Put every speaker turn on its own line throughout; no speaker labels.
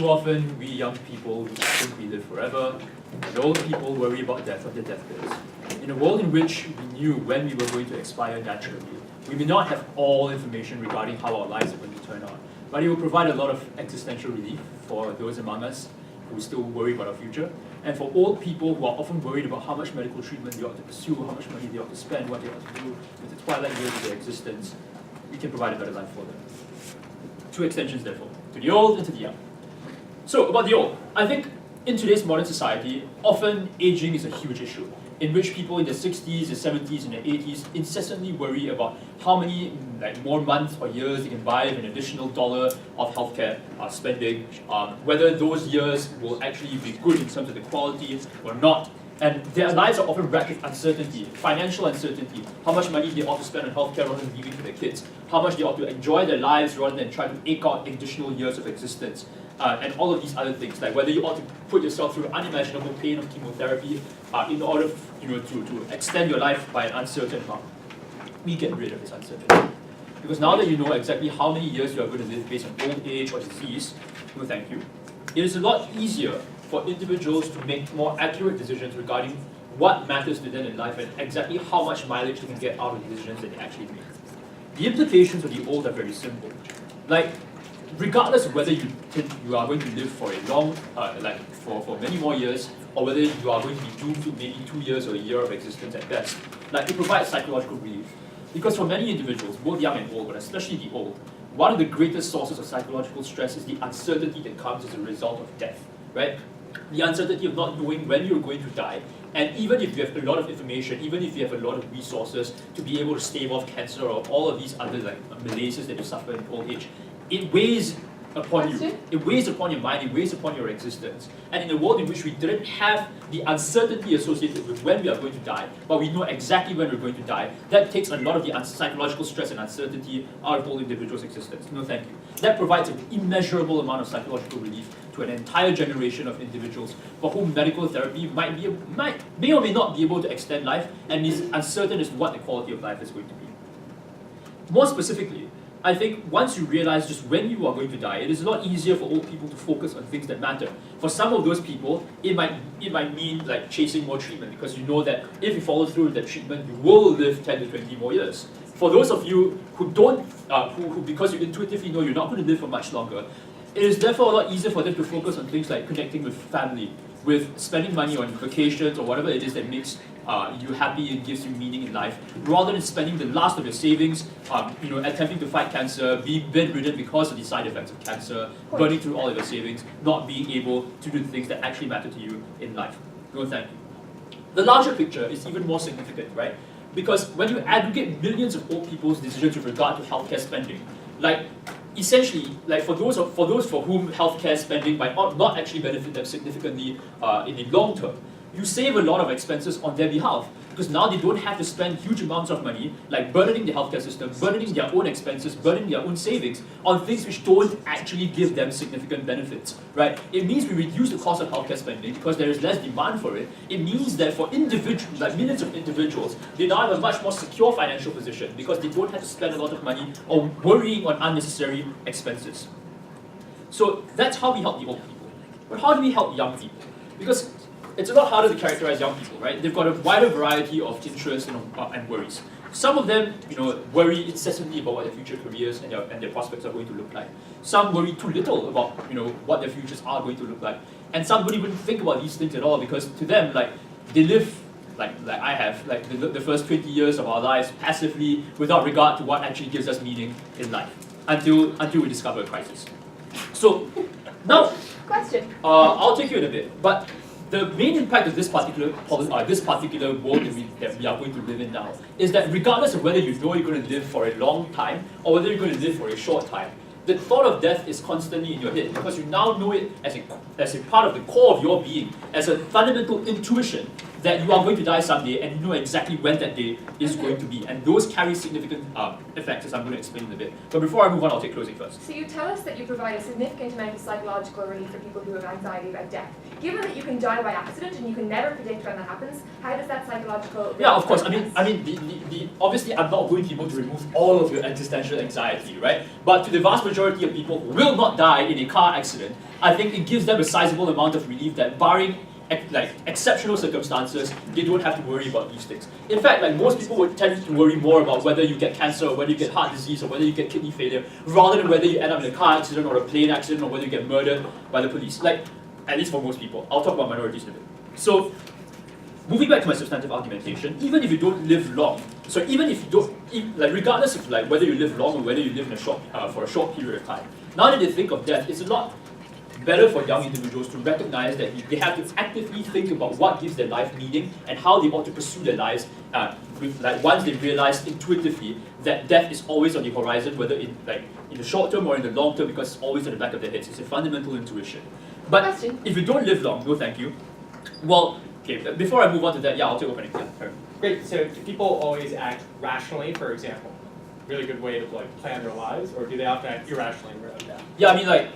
Too often, we young people think we live forever, and old people worry about death on their deathbeds. In a world in which we knew when we were going to expire naturally, we may not have all information regarding how our lives are going to turn out, but it will provide a lot of existential relief for those among us who still worry about our future, and for old people who are often worried about how much medical treatment they ought to pursue, how much money they ought to spend, what they ought to do with the twilight years of their existence. We can provide a better life for them. Two extensions, therefore, to the old and to the young. So, about the old, I think in today's modern society, often aging is a huge issue, in which people in their 60s, their 70s, and their 80s incessantly worry about how many more months or years they can buy with an additional dollar of healthcare spending, whether those years will actually be good in terms of the quality or not. And their lives are often wrapped with uncertainty, financial uncertainty, how much money they ought to spend on healthcare rather than leaving to their kids, how much they ought to enjoy their lives rather than try to eke out additional years of existence. And all of these other things, like whether you ought to put yourself through unimaginable pain of chemotherapy in order to extend your life by an uncertain amount. We get rid of this uncertainty. Because now that you know exactly how many years you are going to live based on old age or disease, no thank you, it is a lot easier for individuals to make more accurate decisions regarding what matters to them in life and exactly how much mileage they can get out of the decisions that they actually make. The implications of the old are very simple. Regardless of whether you are going to live for a long, for many more years, or whether you are going to be doomed to maybe 2 years or a year of existence at best, it provides psychological relief. Because for many individuals, both young and old, but especially the old, one of the greatest sources of psychological stress is the uncertainty that comes as a result of death, right? The uncertainty of not knowing when you're going to die, and even if you have a lot of information, even if you have a lot of resources to be able to stave off cancer or all of these other malaces that you suffer in old age, it weighs upon you. It weighs upon your mind, it weighs upon your existence. And in a world in which we didn't have the uncertainty associated with when we are going to die, but we know exactly when we're going to die, that takes a lot of the psychological stress and uncertainty out of all individuals' existence. No thank you. That provides an immeasurable amount of psychological relief to an entire generation of individuals for whom medical therapy may or may not be able to extend life and is uncertain as to what the quality of life is going to be. More specifically, I think once you realize just when you are going to die, it is a lot easier for old people to focus on things that matter. For some of those people, it might mean chasing more treatment, because you know that if you follow through with that treatment, you will live 10 to 20 more years. For those of you who don't, who because you intuitively know you're not going to live for much longer, it is therefore a lot easier for them to focus on things like connecting with family, with spending money on vacations or whatever it is that makes you happy and gives you meaning in life, rather than spending the last of your savings, attempting to fight cancer, being bedridden because of the side effects of cancer, burning through all of your savings, not being able to do the things that actually matter to you in life. No thank you. The larger picture is even more significant, right? Because when you aggregate millions of old people's decisions with regard to healthcare spending, essentially, for those for whom healthcare spending might not actually benefit them significantly in the long term, you save a lot of expenses on their behalf, because now they don't have to spend huge amounts of money, burdening the healthcare system, burdening their own expenses, burdening their own savings on things which don't actually give them significant benefits, right? It means we reduce the cost of healthcare spending because there is less demand for it. It means that for individuals, millions of individuals, they now have a much more secure financial position because they don't have to spend a lot of money on worrying on unnecessary expenses. So that's how we help the old people. But how do we help young people? Because it's a lot harder to characterize young people, right? They've got a wider variety of interests and worries. Some of them, worry incessantly about what their future careers and their prospects are going to look like. Some worry too little about, what their futures are going to look like. And somebody wouldn't think about these things at all, because to them, they live like I have, the first 20 years of our lives passively, without regard to what actually gives us meaning in life, until we discover a crisis. So now, I'll take you in a bit, but the main impact of this particular world that we are going to live in now is that regardless of whether you know you're going to live for a long time or whether you're going to live for a short time, the thought of death is constantly in your head, because you now know it as a part of the core of your being, as a fundamental intuition that you are going to die someday and you know exactly when that day is going to be. And those carry significant effects, as I'm going to explain in a bit. But before I move on, I'll take closing first.
So you tell us that you provide a significant amount of psychological relief for people who have anxiety about death. Given that you can die by accident and you can never predict when that happens, how does that psychological...
Yeah, of course. I mean, obviously I'm not going to be able to remove all of your existential anxiety, right? But to the vast majority of people who will not die in a car accident, I think it gives them a sizable amount of relief that barring exceptional circumstances, they don't have to worry about these things. In fact, most people would tend to worry more about whether you get cancer or whether you get heart disease or whether you get kidney failure, rather than whether you end up in a car accident or a plane accident or whether you get murdered by the police. At least for most people. I'll talk about minorities in a bit. So, moving back to my substantive argumentation, even if you don't live long, so even if you don't, regardless of whether you live long or whether you live in for a short period of time, now that they think of death, it's a lot better for young individuals to recognize that they have to actively think about what gives their life meaning and how they ought to pursue their lives once they realize intuitively that death is always on the horizon, whether in the short term or in the long term, because it's always at the back of their heads. It's a fundamental intuition. But if you don't live long, no thank you. Well, okay, before I move on to that, I'll take opening. Yeah,
great, so do people always act rationally, for example? Really good way to plan their lives, or do they often act irrationally around death?
Yeah, I mean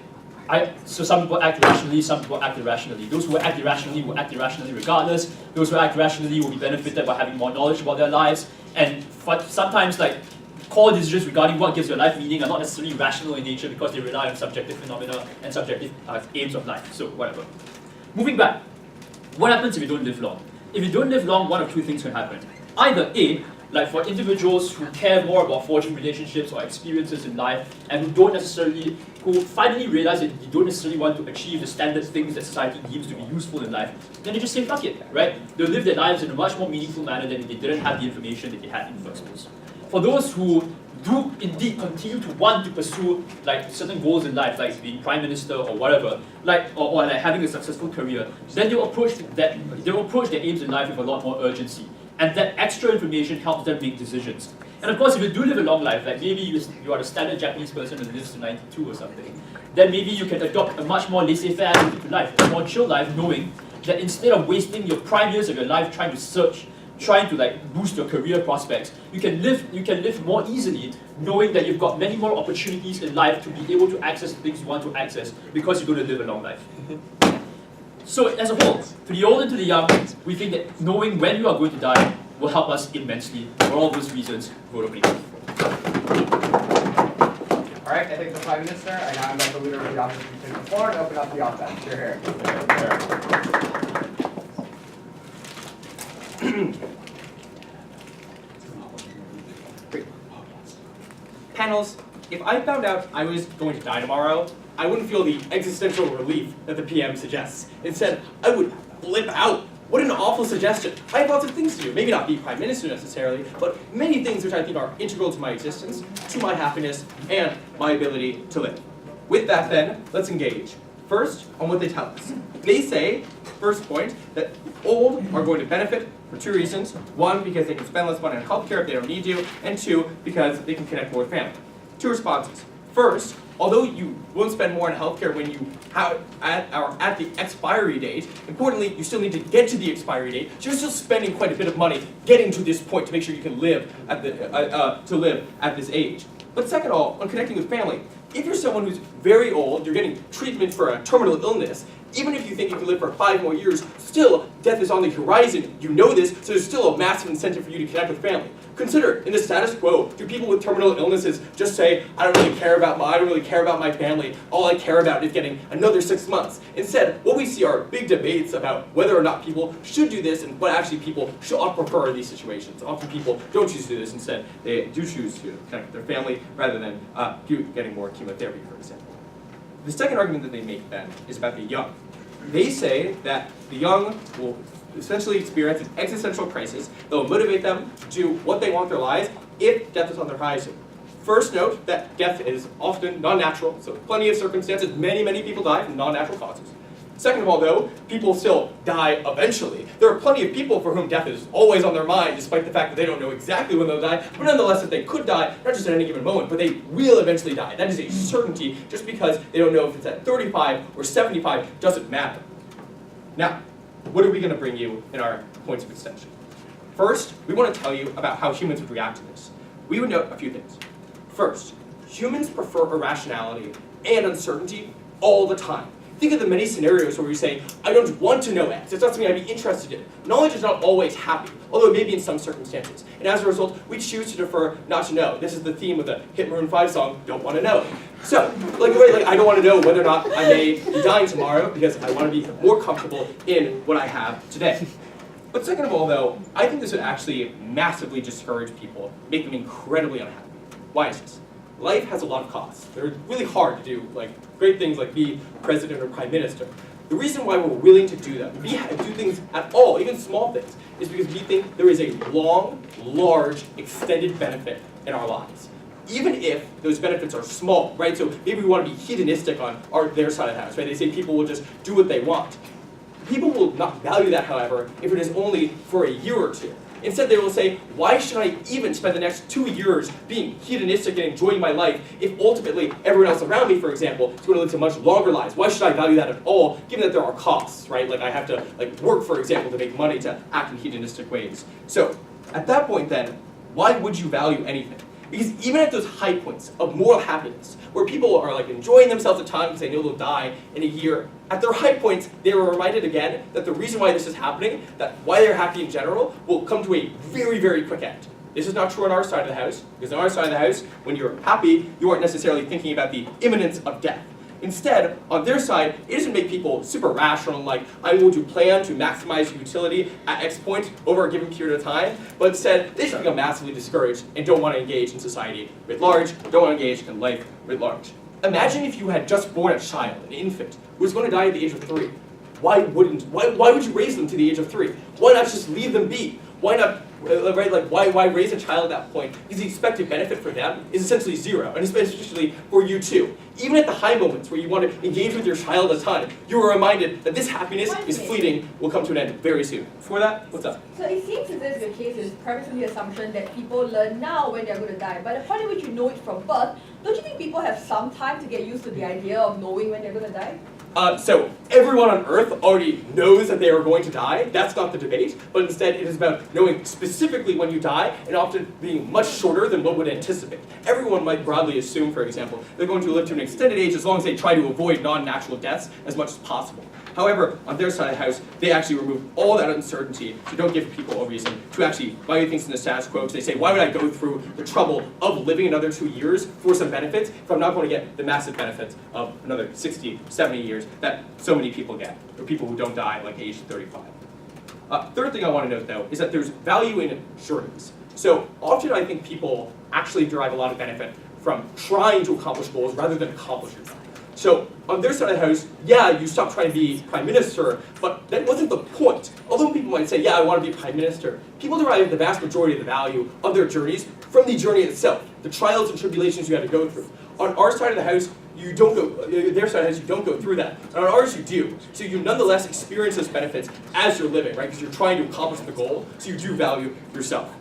so some people act rationally, some people act irrationally. Those who act irrationally will act irrationally regardless. Those who act rationally will be benefited by having more knowledge about their lives. And sometimes core decisions regarding what gives your life meaning are not necessarily rational in nature because they rely on subjective phenomena and subjective aims of life. So whatever. Moving back, what happens if you don't live long? If you don't live long, one of two things can happen. Either A, for individuals who care more about forging relationships or experiences in life and who finally realize that they don't necessarily want to achieve the standard things that society deems to be useful in life, then they just say fuck it, right? They'll live their lives in a much more meaningful manner than if they didn't have the information that they had in the first place. For those who do indeed continue to want to pursue certain goals in life, like being prime minister or whatever, or having a successful career, then they'll approach their aims in life with a lot more urgency. And that extra information helps them make decisions. And of course, if you do live a long life, maybe you are the standard Japanese person who lives to 92 or something, then maybe you can adopt a much more laissez-faire attitude to life, a more chill life, knowing that instead of wasting your prime years of your life trying to boost your career prospects, you can live more easily, knowing that you've got many more opportunities in life to be able to access the things you want to access because you're going to live a long life. So as a whole, to the old and to the young, we think that knowing when you are going to die will help us immensely. For all those reasons, vote opening.
All right, I thank the Prime Minister, and now I'm the leader of the opposition to take the floor and open up the offense. You're here.
Panels, if I found out I was going to die tomorrow, I wouldn't feel the existential relief that the PM suggests. Instead, I would flip out. What an awful suggestion. I have lots of things to do. Maybe not be Prime Minister necessarily, but many things which I think are integral to my existence, to my happiness, and my ability to live. With that then, let's engage. First, on what they tell us. They say, first point, that old are going to benefit for two reasons. One, because they can spend less money on healthcare if they don't need to, and two, because they can connect more with family. Two responses. First, although you won't spend more on healthcare when you are at the expiry date, importantly, you still need to get to the expiry date, so you're still spending quite a bit of money getting to this point to make sure you can live at this age. But second of all, on connecting with family, if you're someone who's very old, you're getting treatment for a terminal illness, even if you think you can live for 5 more years, still, death is on the horizon. You know this, so there's still a massive incentive for you to connect with family. Consider, in the status quo, do people with terminal illnesses just say, I don't really care about my family, all I care about is getting another 6 months? Instead, what we see are big debates about whether or not people should do this and what actually people should prefer in these situations. Often people don't choose to do this, instead they do choose to connect with their family rather than getting more chemotherapy, for example. The second argument that they make then is about the young. They say that the young will essentially experience an existential crisis that will motivate them to do what they want in their lives if death is on their horizon. First, note that death is often non-natural, so plenty of circumstances, many people die from non-natural causes. Second of all, though, people still die eventually. There are plenty of people for whom death is always on their mind, despite the fact that they don't know exactly when they'll die, but nonetheless that they could die, not just at any given moment, but they will eventually die. That is a certainty, just because they don't know if it's at 35 or 75, doesn't matter. Now, what are we going to bring you in our points of extension? First, we want to tell you about how humans would react to this. We would note a few things. First, humans prefer irrationality and uncertainty all the time. Think of the many scenarios where we say, I don't want to know X. It's not something I'd be interested in. Knowledge is not always happy, although maybe in some circumstances. And as a result, we choose to defer not to know. This is the theme of the hit Maroon 5 song, Don't Want to Know. So, I don't want to know whether or not I may be dying tomorrow because I want to be more comfortable in what I have today. But second of all, though, I think this would actually massively discourage people, make them incredibly unhappy. Why is this? Life has a lot of costs. They're really hard to do, great things like be president or prime minister. The reason why we're willing to do that, do things at all, even small things, is because we think there is a long, large, extended benefit in our lives. Even if those benefits are small, right? So maybe we want to be hedonistic on their side of the house, right? They say people will just do what they want. People will not value that, however, if it is only for a year or two. Instead, they will say, why should I even spend the next 2 years being hedonistic and enjoying my life if ultimately everyone else around me, for example, is going to live to much longer lives? Why should I value that at all, given that there are costs, right? Like I have to work, for example, to make money to act in hedonistic ways. So at that point then, why would you value anything? Because even at those high points of moral happiness, where people are enjoying themselves at times because they know they'll die in a year, at their high points, they are reminded again that the reason why this is happening, that why they're happy in general, will come to a very, very quick end. This is not true on our side of the house, because on our side of the house, when you're happy, you aren't necessarily thinking about the imminence of death. Instead, on their side, it doesn't make people super rational, like, I'm going to plan to maximize utility at X point over a given period of time, but instead, they just become massively discouraged and don't want to engage in society writ large, don't want to engage in life writ large. Imagine if you had just born a child, an infant, who was going to die at the age of 3. Why would you raise them to the age of 3? Why not just leave them be? Why not, why raise a child at that point? Because the expected benefit for them is essentially zero, and especially for you too. Even at the high moments where you want to engage with your child a ton, you are reminded that this happiness is fleeting, will come to an end very soon. Before that, what's up?
So it seems as if the case is premised on the assumption that people learn now when they're going to die. But the point at which you know it from birth, don't you think people have some time to get used to the idea of knowing when they're going to die?
So everyone on Earth already knows that they are going to die. That's not the debate, but instead it is about knowing specifically when you die and often being much shorter than one would anticipate. Everyone might broadly assume, for example, they're going to live to an extended age as long as they try to avoid non-natural deaths as much as possible. However, on their side of the house, they actually remove all that uncertainty, so don't give people a reason to actually value things in the status quo. So they say, why would I go through the trouble of living another 2 years for some benefits if I'm not going to get the massive benefits of another 60, 70 years that so many people get, or people who don't die like age 35. Third thing I want to note, though, is that there's value in sureties. So often I think people actually derive a lot of benefit from trying to accomplish goals rather than accomplishing them. So on their side of the house, yeah, you stop trying to be prime minister, but that wasn't the point. Although people might say, yeah, I want to be prime minister, people derive the vast majority of the value of their journeys from the journey itself, the trials and tribulations you had to go through. On our side of the house, you don't go, their side of the house, you don't go through that. And on ours, you do. So you nonetheless experience those benefits as you're living, right? Because you're trying to accomplish the goal, so you do value yourself.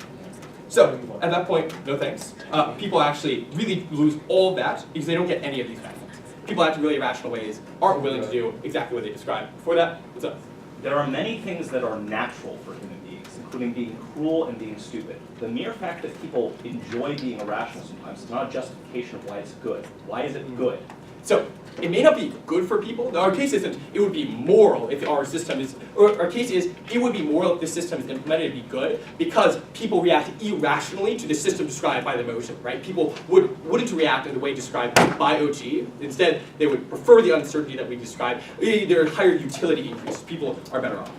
So, at that point, no thanks. People actually really lose all of that because they don't get any of these benefits. People act in really irrational ways, aren't willing to do exactly what they described. Before that, what's up?
There are many things that are natural for human beings, including being cruel and being stupid. The mere fact that people enjoy being irrational sometimes is not a justification of why it's good. Why is it good?
So, it may not be good for people. Our case isn't, it would be moral if our system is, or our case is, it would be moral if the system is implemented to be good because people react irrationally to the system described by the motion, right? People wouldn't react in the way described by OG. Instead, they would prefer the uncertainty that we described. Their higher utility increases. People are better off.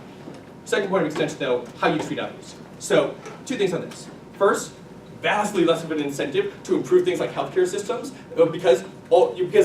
Second point of extension, though, how you treat others. So, 2 things on this. First, vastly less of an incentive to improve things like healthcare systems because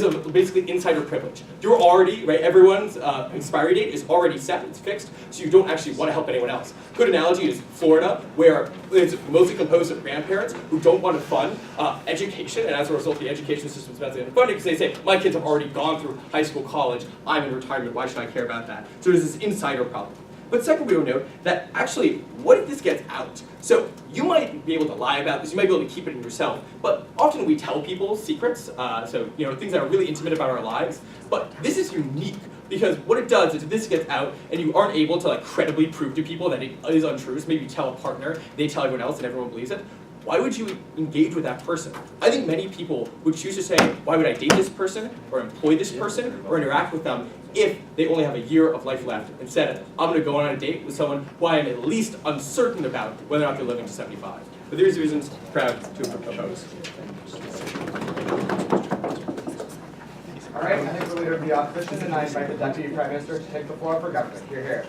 of basically insider privilege. You're already, right, everyone's expiry date is already set, it's fixed, so you don't actually want to help anyone else. Good analogy is Florida, where it's mostly composed of grandparents who don't want to fund education, and as a result the education system is massively underfunded because they say, my kids have already gone through high school, college, I'm in retirement, why should I care about that? So there's this insider problem. But second, we would note that actually, what if this gets out? So you might be able to lie about this, you might be able to keep it in yourself, but often we tell people secrets, things that are really intimate about our lives, but this is unique Because what it does is if this gets out and you aren't able to like credibly prove to people that it is untrue, so maybe you tell a partner, they tell everyone else and everyone believes it, why would you engage with that person? I think many people would choose to say, why would I date this person, or employ this person, or interact with them if they only have a year of life left, instead I'm going to go on a date with someone who I am at least uncertain about whether or not they're living to 75. For these reasons, proud to propose.
All right, I think the leader of the opposition, and I invite the Deputy Prime Minister to take the floor for government. Hear, hear.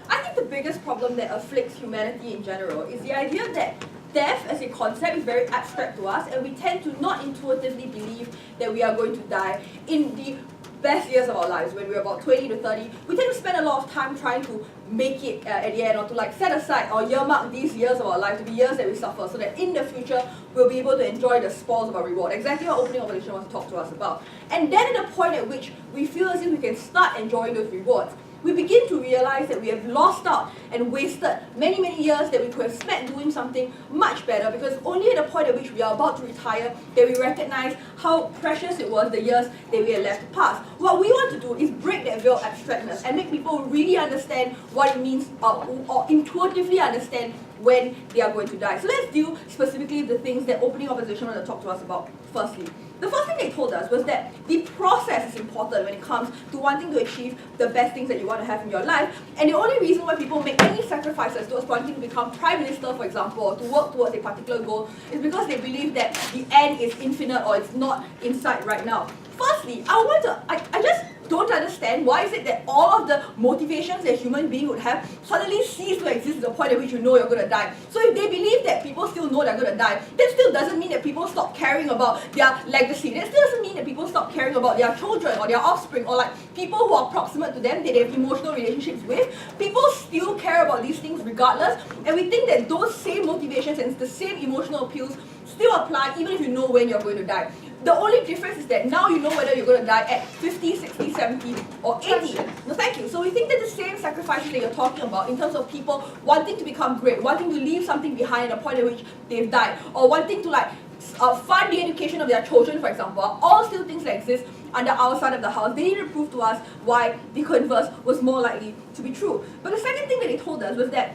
I think the biggest problem that afflicts humanity in general is the idea that death as a concept is very abstract to us, and we tend to not intuitively believe that we are going to die in the best years of our lives, when we're about 20 to 30. We tend to spend a lot of time trying to make it at the end, or to like set aside or earmark these years of our life to be years that we suffer, so that in the future we'll be able to enjoy the spoils of our reward. Exactly what opening opposition wants to talk to us about. And then at the point at which we feel as if we can start enjoying those rewards, we begin to realize that we have lost out and wasted many, many years that we could have spent doing something much better, because only at the point at which we are about to retire that we recognize how precious it was, the years that we had left to pass. What we want to do is break that veil of abstractness and make people really understand what it means, or intuitively understand when they are going to die. So let's deal specifically with the things that opening opposition want to talk to us about. Firstly, the first thing they told us was that the process is important when it comes to wanting to achieve the best things that you want to have in your life. And the only reason why people make any sacrifices towards wanting to become Prime Minister, for example, or to work towards a particular goal, is because they believe that the end is infinite or it's not in sight right now. Firstly, I just don't understand why is it that all of the motivations that a human being would have suddenly cease to exist at the point at which you know you're going to die. So if they believe that people still know they're going to die, that still doesn't mean that people stop caring about their legacy. That still doesn't mean that people stop caring about their children or their offspring, or like people who are proximate to them that they have emotional relationships with. People still care about these things regardless, and we think that those same motivations and the same emotional appeals still apply even if you know when you're going to die. The only difference is that now you know whether you're going to die at 50, 60, 70, or 80. No, thank you. So we think that the same sacrifices that you're talking about in terms of people wanting to become great, wanting to leave something behind at the point at which they've died, or wanting to like fund the education of their children, for example, are all still things that exist under our side of the house. They need to prove to us why the converse was more likely to be true. But the second thing that they told us was that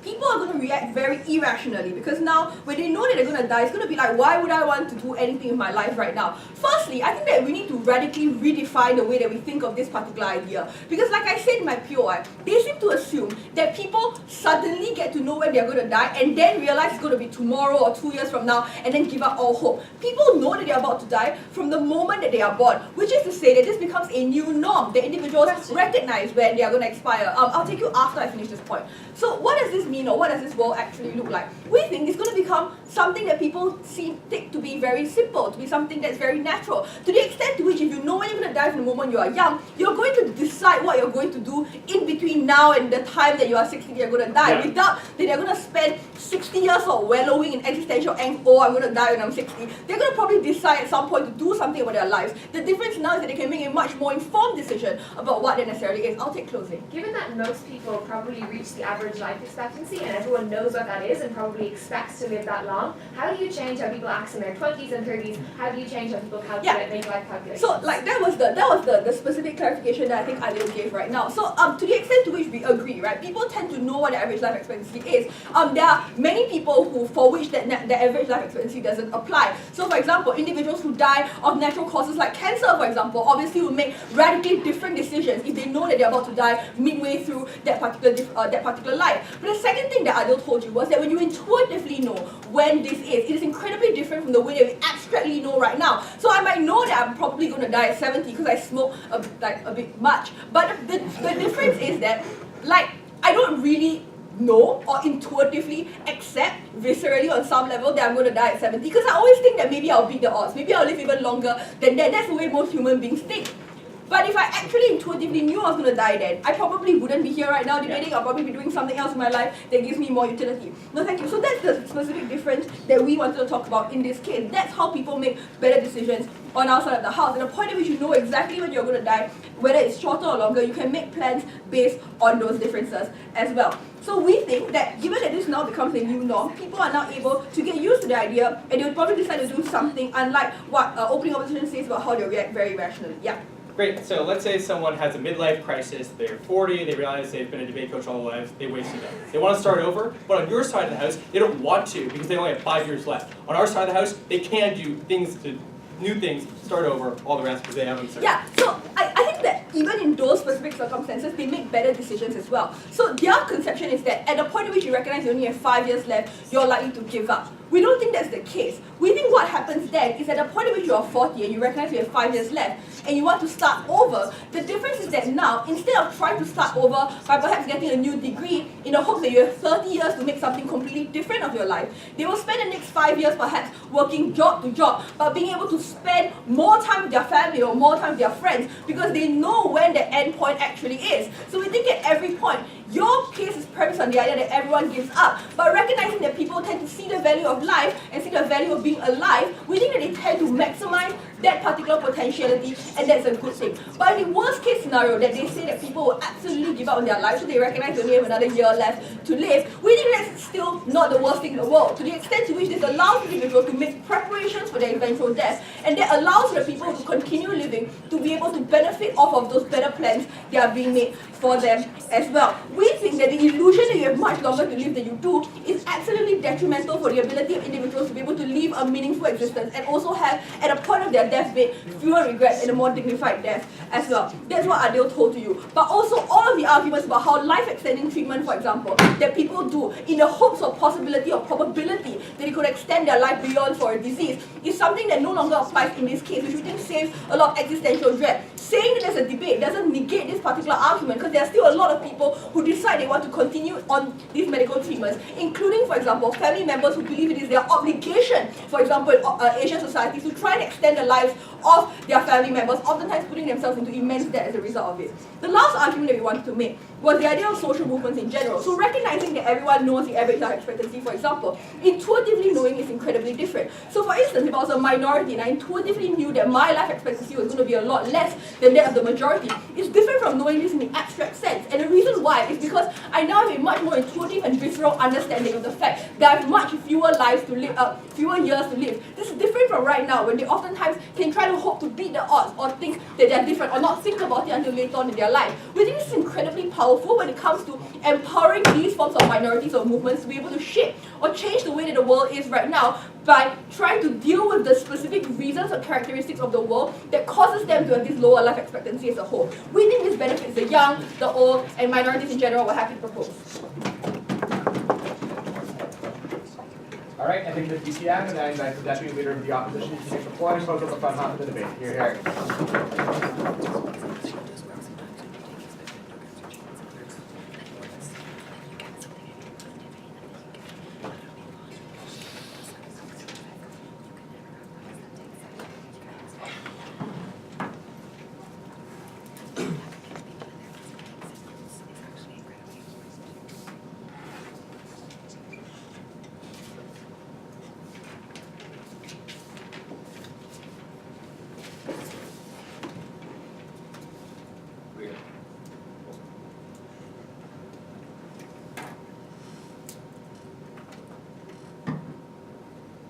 people are going to react very irrationally, because now when they know that they're going to die, it's going to be like, why would I want to do anything with my life right now? Firstly, I think that we need to radically redefine the way that we think of this particular idea, because like I said in my POI, they seem to assume that people suddenly get to know when they're going to die and then realize it's going to be tomorrow or 2 years from now and then give up all hope. People know that they're about to die from the moment that they are born, which is to say that this becomes a new norm that individuals recognize when they are going to expire. I'll take you after I finish this point. So what does this mean, or what does this world actually look like? We think it's going to become something that people take to be very simple, to be something that's very natural, to the extent to which if you know when you're going to die from the moment you are young, you're going to decide what you're going to do in between now and the time that you are 60 you're going to die, without that they're going to spend 60 years of wallowing in existential angst. Oh, I'm going to die when I'm 60. They're going to probably decide at some point to do something about their lives. The difference now is that they can make a much more informed decision about what that necessarily is. I'll take closing.
Given that most people probably reach the average life expectancy and everyone knows what that is and probably expects to live that long, how do you change how people act in their 20s and 30s? How do you change how people calculate, make life calculations?
So like that was the specific clarification that I think Adil gave right now. So to the extent to which we agree, right, people tend to know what the average life expectancy is. There are many people for which the average life expectancy doesn't apply. So for example, individuals who die of natural causes like cancer, for example, obviously will make radically different decisions if they know that they're about to die midway through that particular life. But the second thing that Adil told you was that when you intuitively know when this is, it is incredibly different from the way that we abstractly know right now. So I might know that I'm probably going to die at 70 because I smoke a bit much. But the difference is that I don't really know or intuitively accept viscerally on some level that I'm going to die at 70, because I always think that maybe I'll beat the odds, maybe I'll live even longer than that. That's the way most human beings think. But if I actually intuitively knew I was going to die then, I probably wouldn't be here right now debating. I'll probably be doing something else in my life that gives me more utility. No, thank you. So that's the specific difference that we wanted to talk about in this case. That's how people make better decisions on our side of the house. And the point at which you know exactly when you're going to die, whether it's shorter or longer, you can make plans based on those differences as well. So we think that given that this now becomes a new norm, people are now able to get used to the idea, and they will probably decide to do something unlike what opening opposition says about how they react very rationally. Yeah.
Great, so let's say someone has a midlife crisis, they're 40, they realize they've been a debate coach all their lives, they wasted it. They want to start over, but on your side of the house, they don't want to because they only have 5 years left. On our side of the house, they can do new things, start over, all the rest because they haven't started.
Yeah, so I think that even in those specific circumstances, they make better decisions as well. So their conception is that at the point at which you recognize you only have 5 years left, you're likely to give up. We don't think that's the case. We think what happens then is at the point at which you're 40 and you recognize you have 5 years left and you want to start over, the difference is that now, instead of trying to start over by perhaps getting a new degree in the hope that you have 30 years to make something completely different of your life, they will spend the next 5 years perhaps working job to job, but being able to spend more time with their family or more time with their friends because they know when the end point actually is. So we think at every point, your case is premised on the idea that everyone gives up, but recognizing that people tend to see the value of life and see the value of being alive, we think that they tend to maximize that particular potentiality, and that's a good thing. But in the worst case scenario that they say that people will absolutely give up on their life, so they recognize they only have another year left to live, we think that's still not the worst thing in the world, to the extent to which this allows individuals to make preparations for their eventual death, and that allows the people who continue living to be able to benefit off of those better plans that are being made for them as well. We think that the illusion that you have much longer to live than you do is absolutely detrimental for the ability of individuals to be able to live a meaningful existence and also have, at a point of their deathbed, fewer regrets and a more dignified death as well. That's what Adil told to you. But also all of the arguments about how life-extending treatment, for example, that people do in the hopes of possibility or probability that it could extend their life beyond for a disease is something that no longer applies in this case, which we think saves a lot of existential dread. Saying that there's a debate doesn't negate this particular argument because there are still a lot of people who decide they want to continue on these medical treatments, including, for example, family members who believe it is their obligation, for example, in Asian societies, to try and extend the lives of their family members, oftentimes putting themselves into immense debt as a result of it. The last argument that we wanted to make was the idea of social movements in general. So recognizing that everyone knows the average life expectancy, for example, intuitively knowing is incredibly different. So for instance, if I was a minority and I intuitively knew that my life expectancy was going to be a lot less than that of the majority, it's different from knowing this in the abstract sense. And the reason why is because I now have a much more intuitive and visceral understanding of the fact that I have much fewer lives to live, fewer years to live. This is different from right now when they oftentimes can try to hope to beat the odds or think that they're different or not think about it until later on in their life. We think this is incredibly powerful when it comes to empowering these forms of minorities or movements to be able to shape or change the way that the world is right now by trying to deal with the specific reasons or characteristics of the world that causes them to have this lower life expectancy as a whole. We think this benefits the young, the old, and minorities in general. We're happy to propose.
All right, I think the DPM, and I invite the Deputy Leader of the Opposition to take the floor and close out the front half of the debate. Here, here.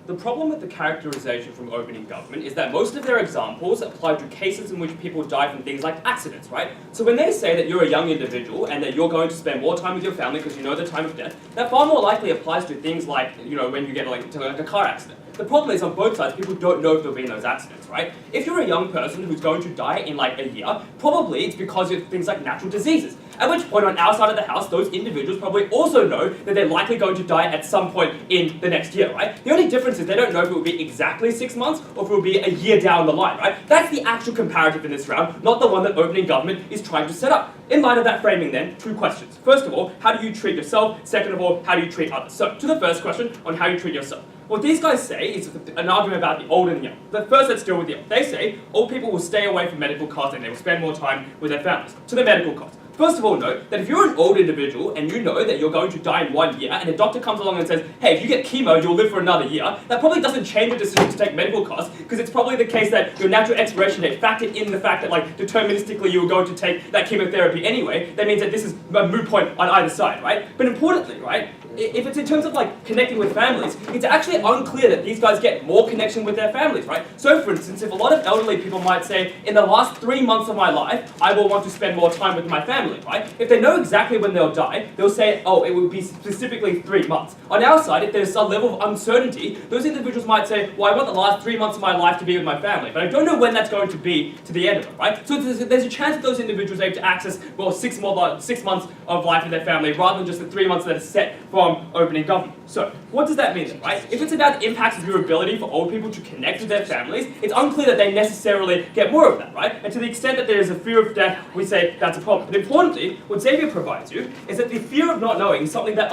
The problem with the characterization from opening government is that most of their examples apply to cases in which people die from things like accidents, right? So when they say that you're a young individual and that you're going to spend more time with your family because you know the time of death, that far more likely applies to things like, when you get into a car accident. The problem is on both sides, people don't know if there'll be in those accidents, right? If you're a young person who's going to die in like a year, probably it's because of things like natural diseases. At which point on our side of the house, those individuals probably also know that they're likely going to die at some point in the next year, right? The only difference is they don't know if it will be exactly 6 months or if it will be a year down the line, right? That's the actual comparative in this round, not the one that opening government is trying to set up. in light of that framing then, two questions. First of all, how do you treat yourself? Second of all, how do you treat others? So, to the first question on how you treat yourself. What these guys say is an argument about the old and the young. But first, let's deal with the old. They say old people will stay away from medical costs and they will spend more time with their families. To the medical costs. First of all, note that if you're an old individual and you know that you're going to die in 1 year, and a doctor comes along and says, hey, if you get chemo, you'll live for another year, that probably doesn't change your decision to take medical costs, because it's probably the case that your natural expiration date factored in the fact that, like, deterministically you were going to take that chemotherapy anyway. That means that this is a moot point on either side, right? But importantly, right, if it's in terms of, like, connecting with families, it's actually unclear that these guys get more connection with their families, right? So, for instance, if a lot of elderly people might say, in the last 3 months of my life, I will want to spend more time with my family, right? If they know exactly when they'll die, they'll say, oh, it will be specifically 3 months. On our side, if there's some level of uncertainty, those individuals might say, well, I want the last 3 months of my life to be with my family, but I don't know when that's going to be to the end of it, right? So there's a chance that those individuals are able to access, well, 6 months of life with their family, rather than just the 3 months that are set from opening government. So, what does that mean then, right? If it's about the impacts of your ability for old people to connect with their families, it's unclear that they necessarily get more of that, right? And to the extent that there is a fear of death, we say that's a problem. But importantly, what Xavier provides you is that the fear of not knowing is something that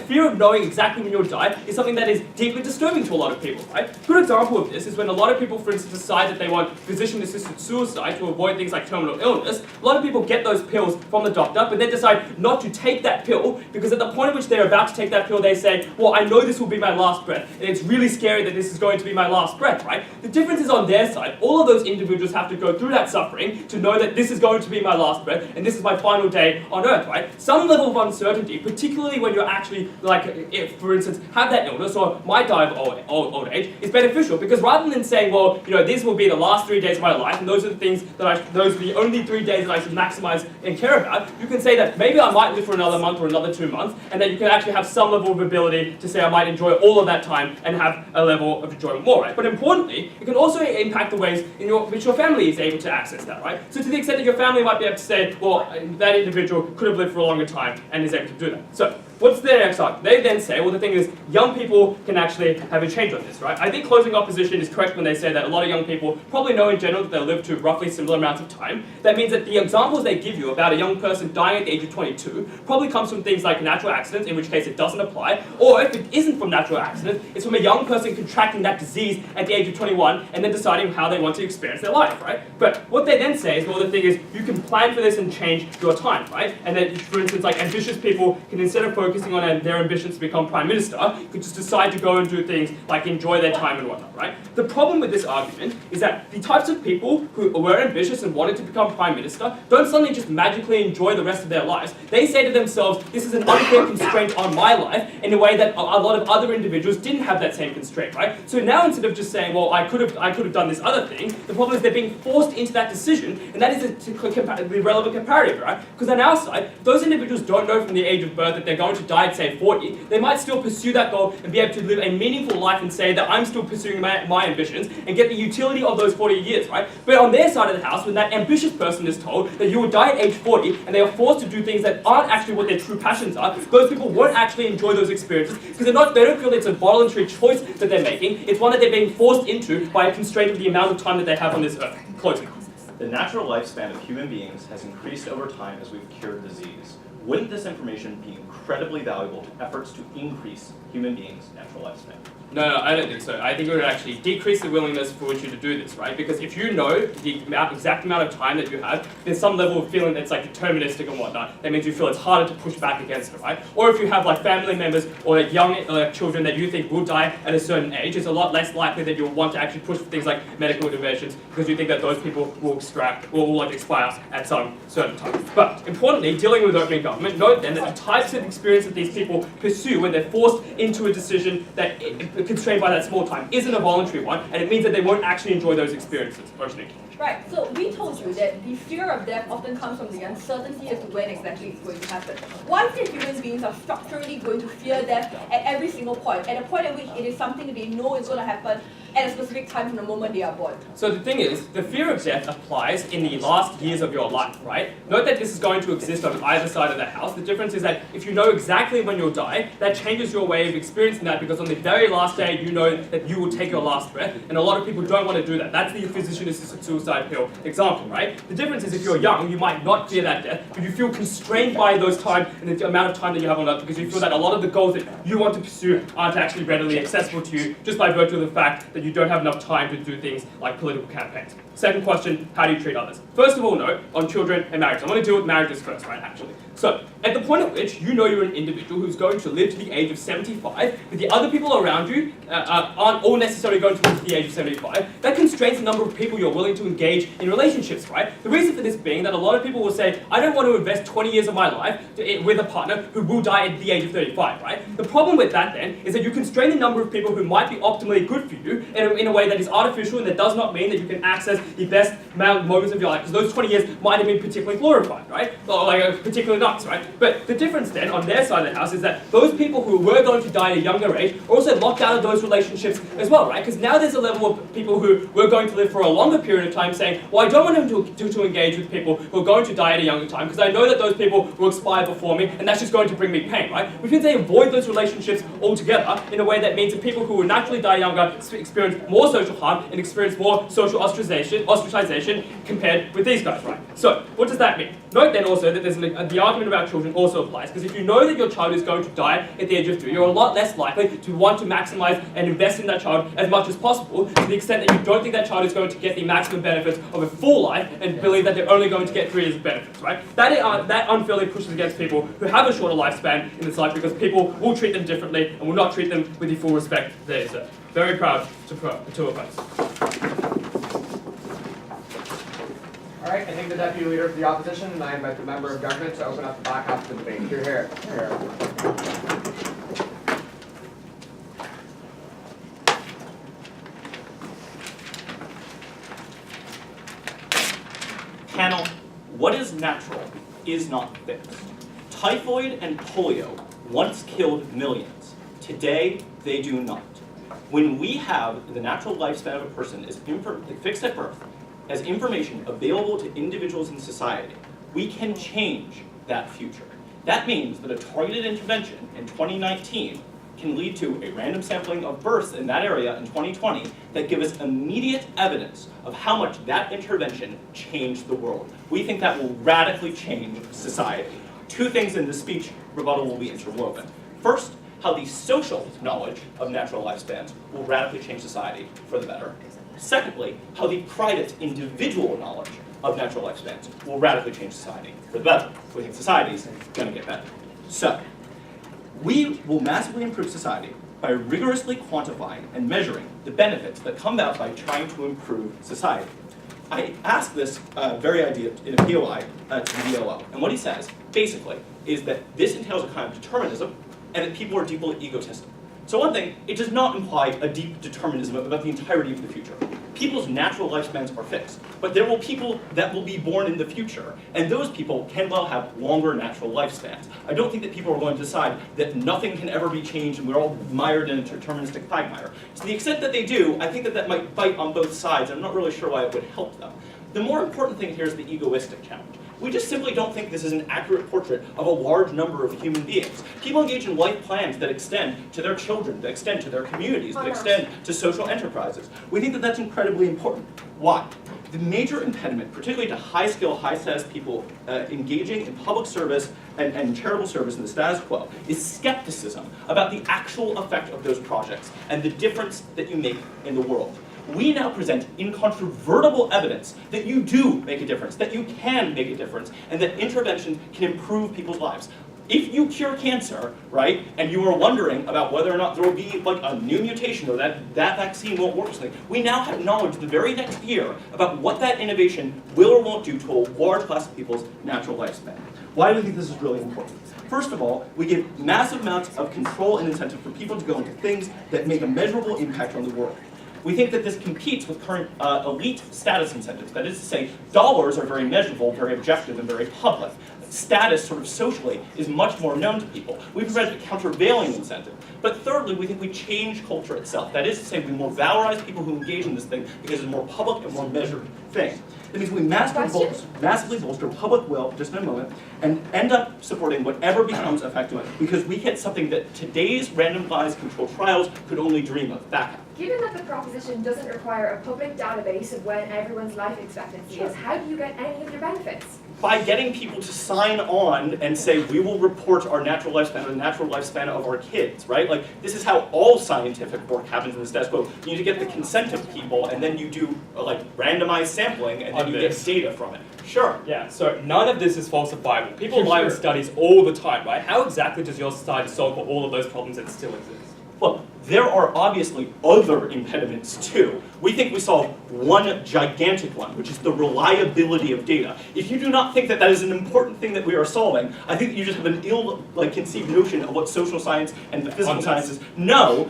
fear of knowing exactly when you'll die is something that is deeply disturbing to a lot of people, right? A good example of this is when a lot of people, for instance, decide that they want physician-assisted suicide to avoid things like terminal illness. A lot of people get those pills from the doctor, but then decide not to take that pill because at the point at which they're about to take that pill, they say, well, I know this will be my last breath, and it's really scary that this is going to be my last breath, right? The difference is on their side. All of those individuals have to go through that suffering to know that this is going to be my last breath, and this is my final day on earth, right? Some level of uncertainty, particularly when you're actually, like, if, for instance, have that illness or might die of old age, is beneficial, because rather than saying, well, you know, this will be the last 3 days of my life, and those are the things that those are the only 3 days that I should maximize and care about, you can say that maybe I might live for another month or another 2 months, and that you can actually have some level of ability to say I might enjoy all of that time and have a level of enjoyment more, right? But importantly, it can also impact the ways in which your family is able to access that, right? So to the extent that your family might be able to say, well, that individual could have lived for a longer time and is able to do that. So, what's their next argument? They then say, well, the thing is, young people can actually have a change on this, right? I think closing opposition is correct when they say that a lot of young people probably know in general that they'll live to roughly similar amounts of time. That means that the examples they give you about a young person dying at the age of 22 probably comes from things like natural accidents, in which case it doesn't apply, or if it isn't from natural accidents, it's from a young person contracting that disease at the age of 21 and then deciding how they want to experience their life, right? But what they then say is, well, the thing is, you can plan for this and change your time, right? And then, for instance, like ambitious people can, instead of focusing on their ambitions to become prime minister, could just decide to go and do things like enjoy their time and whatnot, right? The problem with this argument is that the types of people who were ambitious and wanted to become prime minister don't suddenly just magically enjoy the rest of their lives. They say to themselves, this is an unfair constraint on my life in a way that a lot of other individuals didn't have that same constraint, right? So now instead of just saying, well, I could have done this other thing, the problem is they're being forced into that decision, and that is the relevant comparative, right? Because on our side, if those individuals don't know from the age of birth that they're going to die at, say, 40, they might still pursue that goal and be able to live a meaningful life and say that I'm still pursuing my ambitions and get the utility of those 40 years, right? But on their side of the house, when that ambitious person is told that you will die at age 40 and they are forced to do things that aren't actually what their true passions are, those people won't actually enjoy those experiences because they don't feel it's a voluntary choice that they're making. It's one that they're being forced into by a constraint of the amount of time that they have on this earth. Closing.
The natural lifespan of human beings has increased over time as we've cured disease. Wouldn't this information be incredibly valuable to efforts to increase human beings' natural lifespan?
No, I don't think so. I think it would actually decrease the willingness for you to do this, right? Because if you know the exact amount of time that you have, there's some level of feeling that's like deterministic and whatnot. That means you feel it's harder to push back against it, right? Or if you have like family members or like young children that you think will die at a certain age, it's a lot less likely that you'll want to actually push for things like medical interventions because you think that those people will expire at some certain time. But importantly, dealing with opening government, note then that the types of experience that these people pursue when they're forced into a decision that constrained by that small time isn't a voluntary one, and it means that they won't actually enjoy those experiences. Roshni.
Right, so we told you that the fear of death often comes from the uncertainty as to when exactly it's going to happen. Once that human beings are structurally going to fear death at every single point, at a point at which it is something they know is going to happen at a specific time from the moment they are born.
So the thing is, the fear of death applies in the last years of your life, right? Note that this is going to exist on either side of the house. The difference is that if you know exactly when you'll die, that changes your way of experiencing that because on the very last day you know that you will take your last breath, and a lot of people don't want to do that. That's the physician-assisted suicide suicide pill example, right? The difference is if you're young, you might not fear that death, but you feel constrained by those time and the amount of time that you have on earth because you feel that a lot of the goals that you want to pursue aren't actually readily accessible to you just by virtue of the fact that you don't have enough time to do things like political campaigns. Second question, how do you treat others? First of all, note on children and marriage. I'm going to deal with marriages first, right, actually. So, at the point at which you know you're an individual who's going to live to the age of 75, but the other people around you aren't all necessarily going to live to the age of 75, that constrains the number of people you're willing to engage in relationships, right? The reason for this being that a lot of people will say, I don't want to invest 20 years of my life with a partner who will die at the age of 35, right? The problem with that then is that you constrain the number of people who might be optimally good for you in a way that is artificial and that does not mean that you can access the best moments of your life, because those 20 years might have been particularly glorified, right? Or like particularly nice, right? But the difference then on their side of the house is that those people who were going to die at a younger age are also locked out of those relationships as well, right? Because now there's a level of people who were going to live for a longer period of time saying, well, I don't want to engage with people who are going to die at a younger time because I know that those people will expire before me and that's just going to bring me pain, right? Which means they avoid those relationships altogether in a way that means that people who will naturally die younger experience more social harm and experience more social ostracization compared with these guys, right? So, what does that mean? Note then also that the argument about children also applies, because if you know that your child is going to die at the age of 3, you're a lot less likely to want to maximize and invest in that child as much as possible, to the extent that you don't think that child is going to get the maximum benefits of a full life and believe that they're only going to get 3 years of benefits, right? That unfairly pushes against people who have a shorter lifespan in this life because people will treat them differently and will not treat them with the full respect they deserve. Very proud to oppose.
All right, I think the Deputy Leader of the Opposition, and I invite the Member of Government to open up the back half of the debate. Here, here.
Panel, what is natural is not fixed. Typhoid and polio once killed millions. Today, they do not. When we have the natural lifespan of a person is fixed at birth, as information available to individuals in society, we can change that future. That means that a targeted intervention in 2019 can lead to a random sampling of births in that area in 2020 that give us immediate evidence of how much that intervention changed the world. We think that will radically change society. 2 things in this speech rebuttal will be interwoven. First, how the social knowledge of natural lifespans will radically change society for the better. Secondly, how the private individual knowledge of natural lifespans will radically change society for the better. We think society is going to get better. So, we will massively improve society by rigorously quantifying and measuring the benefits that come about by trying to improve society. I asked this very idea in a POI to the Yale Law, and what he says, basically, is that this entails a kind of determinism and that people are deeply egotistic. So one thing, it does not imply a deep determinism about the entirety of the future. People's natural lifespans are fixed, but there will be people that will be born in the future, and those people can well have longer natural lifespans. I don't think that people are going to decide that nothing can ever be changed and we're all mired in a deterministic quagmire. To the extent that they do, I think that that might bite on both sides, and I'm not really sure why it would help them. The more important thing here is the egoistic challenge. We just simply don't think this is an accurate portrait of a large number of human beings. People engage in life plans that extend to their children, that extend to their communities, that extend to social enterprises. We think that that's incredibly important. Why? The major impediment, particularly to high-skill, high-status people engaging in public service and charitable service in the status quo, is skepticism about the actual effect of those projects and the difference that you make in the world. We now present incontrovertible evidence that you do make a difference, that you can make a difference, and that intervention can improve people's lives. If you cure cancer, right, and you are wondering about whether or not there will be like a new mutation or that vaccine won't work or something, we now have knowledge the very next year about what that innovation will or won't do to a large class of people's natural lifespan. Why do we think this is really important? First of all, we give massive amounts of control and incentive for people to go into things that make a measurable impact on the world. We think that this competes with current elite status incentives. That is to say, dollars are very measurable, very objective, and very public. status sort of socially is much more known to people. We provide a countervailing incentive. But thirdly, we think we change culture itself. That is to say, we more valorize people who engage in this thing because it's a more public and more measured thing. That means we massively bolster public will, just in a moment, and end up supporting whatever becomes effective because we hit something that today's randomized controlled trials could only dream of back up.
Given that the proposition doesn't require a public database of when everyone's life expectancy is, how do you get any of your benefits?
By getting people to sign on and say, we will report our natural lifespan or the natural lifespan of our kids, right? Like, this is how all scientific work happens in the status quo. You need to get the consent of people, and then you do, like, randomized sampling, and then you get data from it. Sure.
Yeah, so none of this is falsifiable. People lie in studies all the time, right? How exactly does your society solve for all of those problems that still exist?
Well, there are obviously other impediments too. We think we solve one gigantic one, which is the reliability of data. If you do not think that that is an important thing that we are solving, I think that you just have an ill-conceived notion of what social science and the physical sciences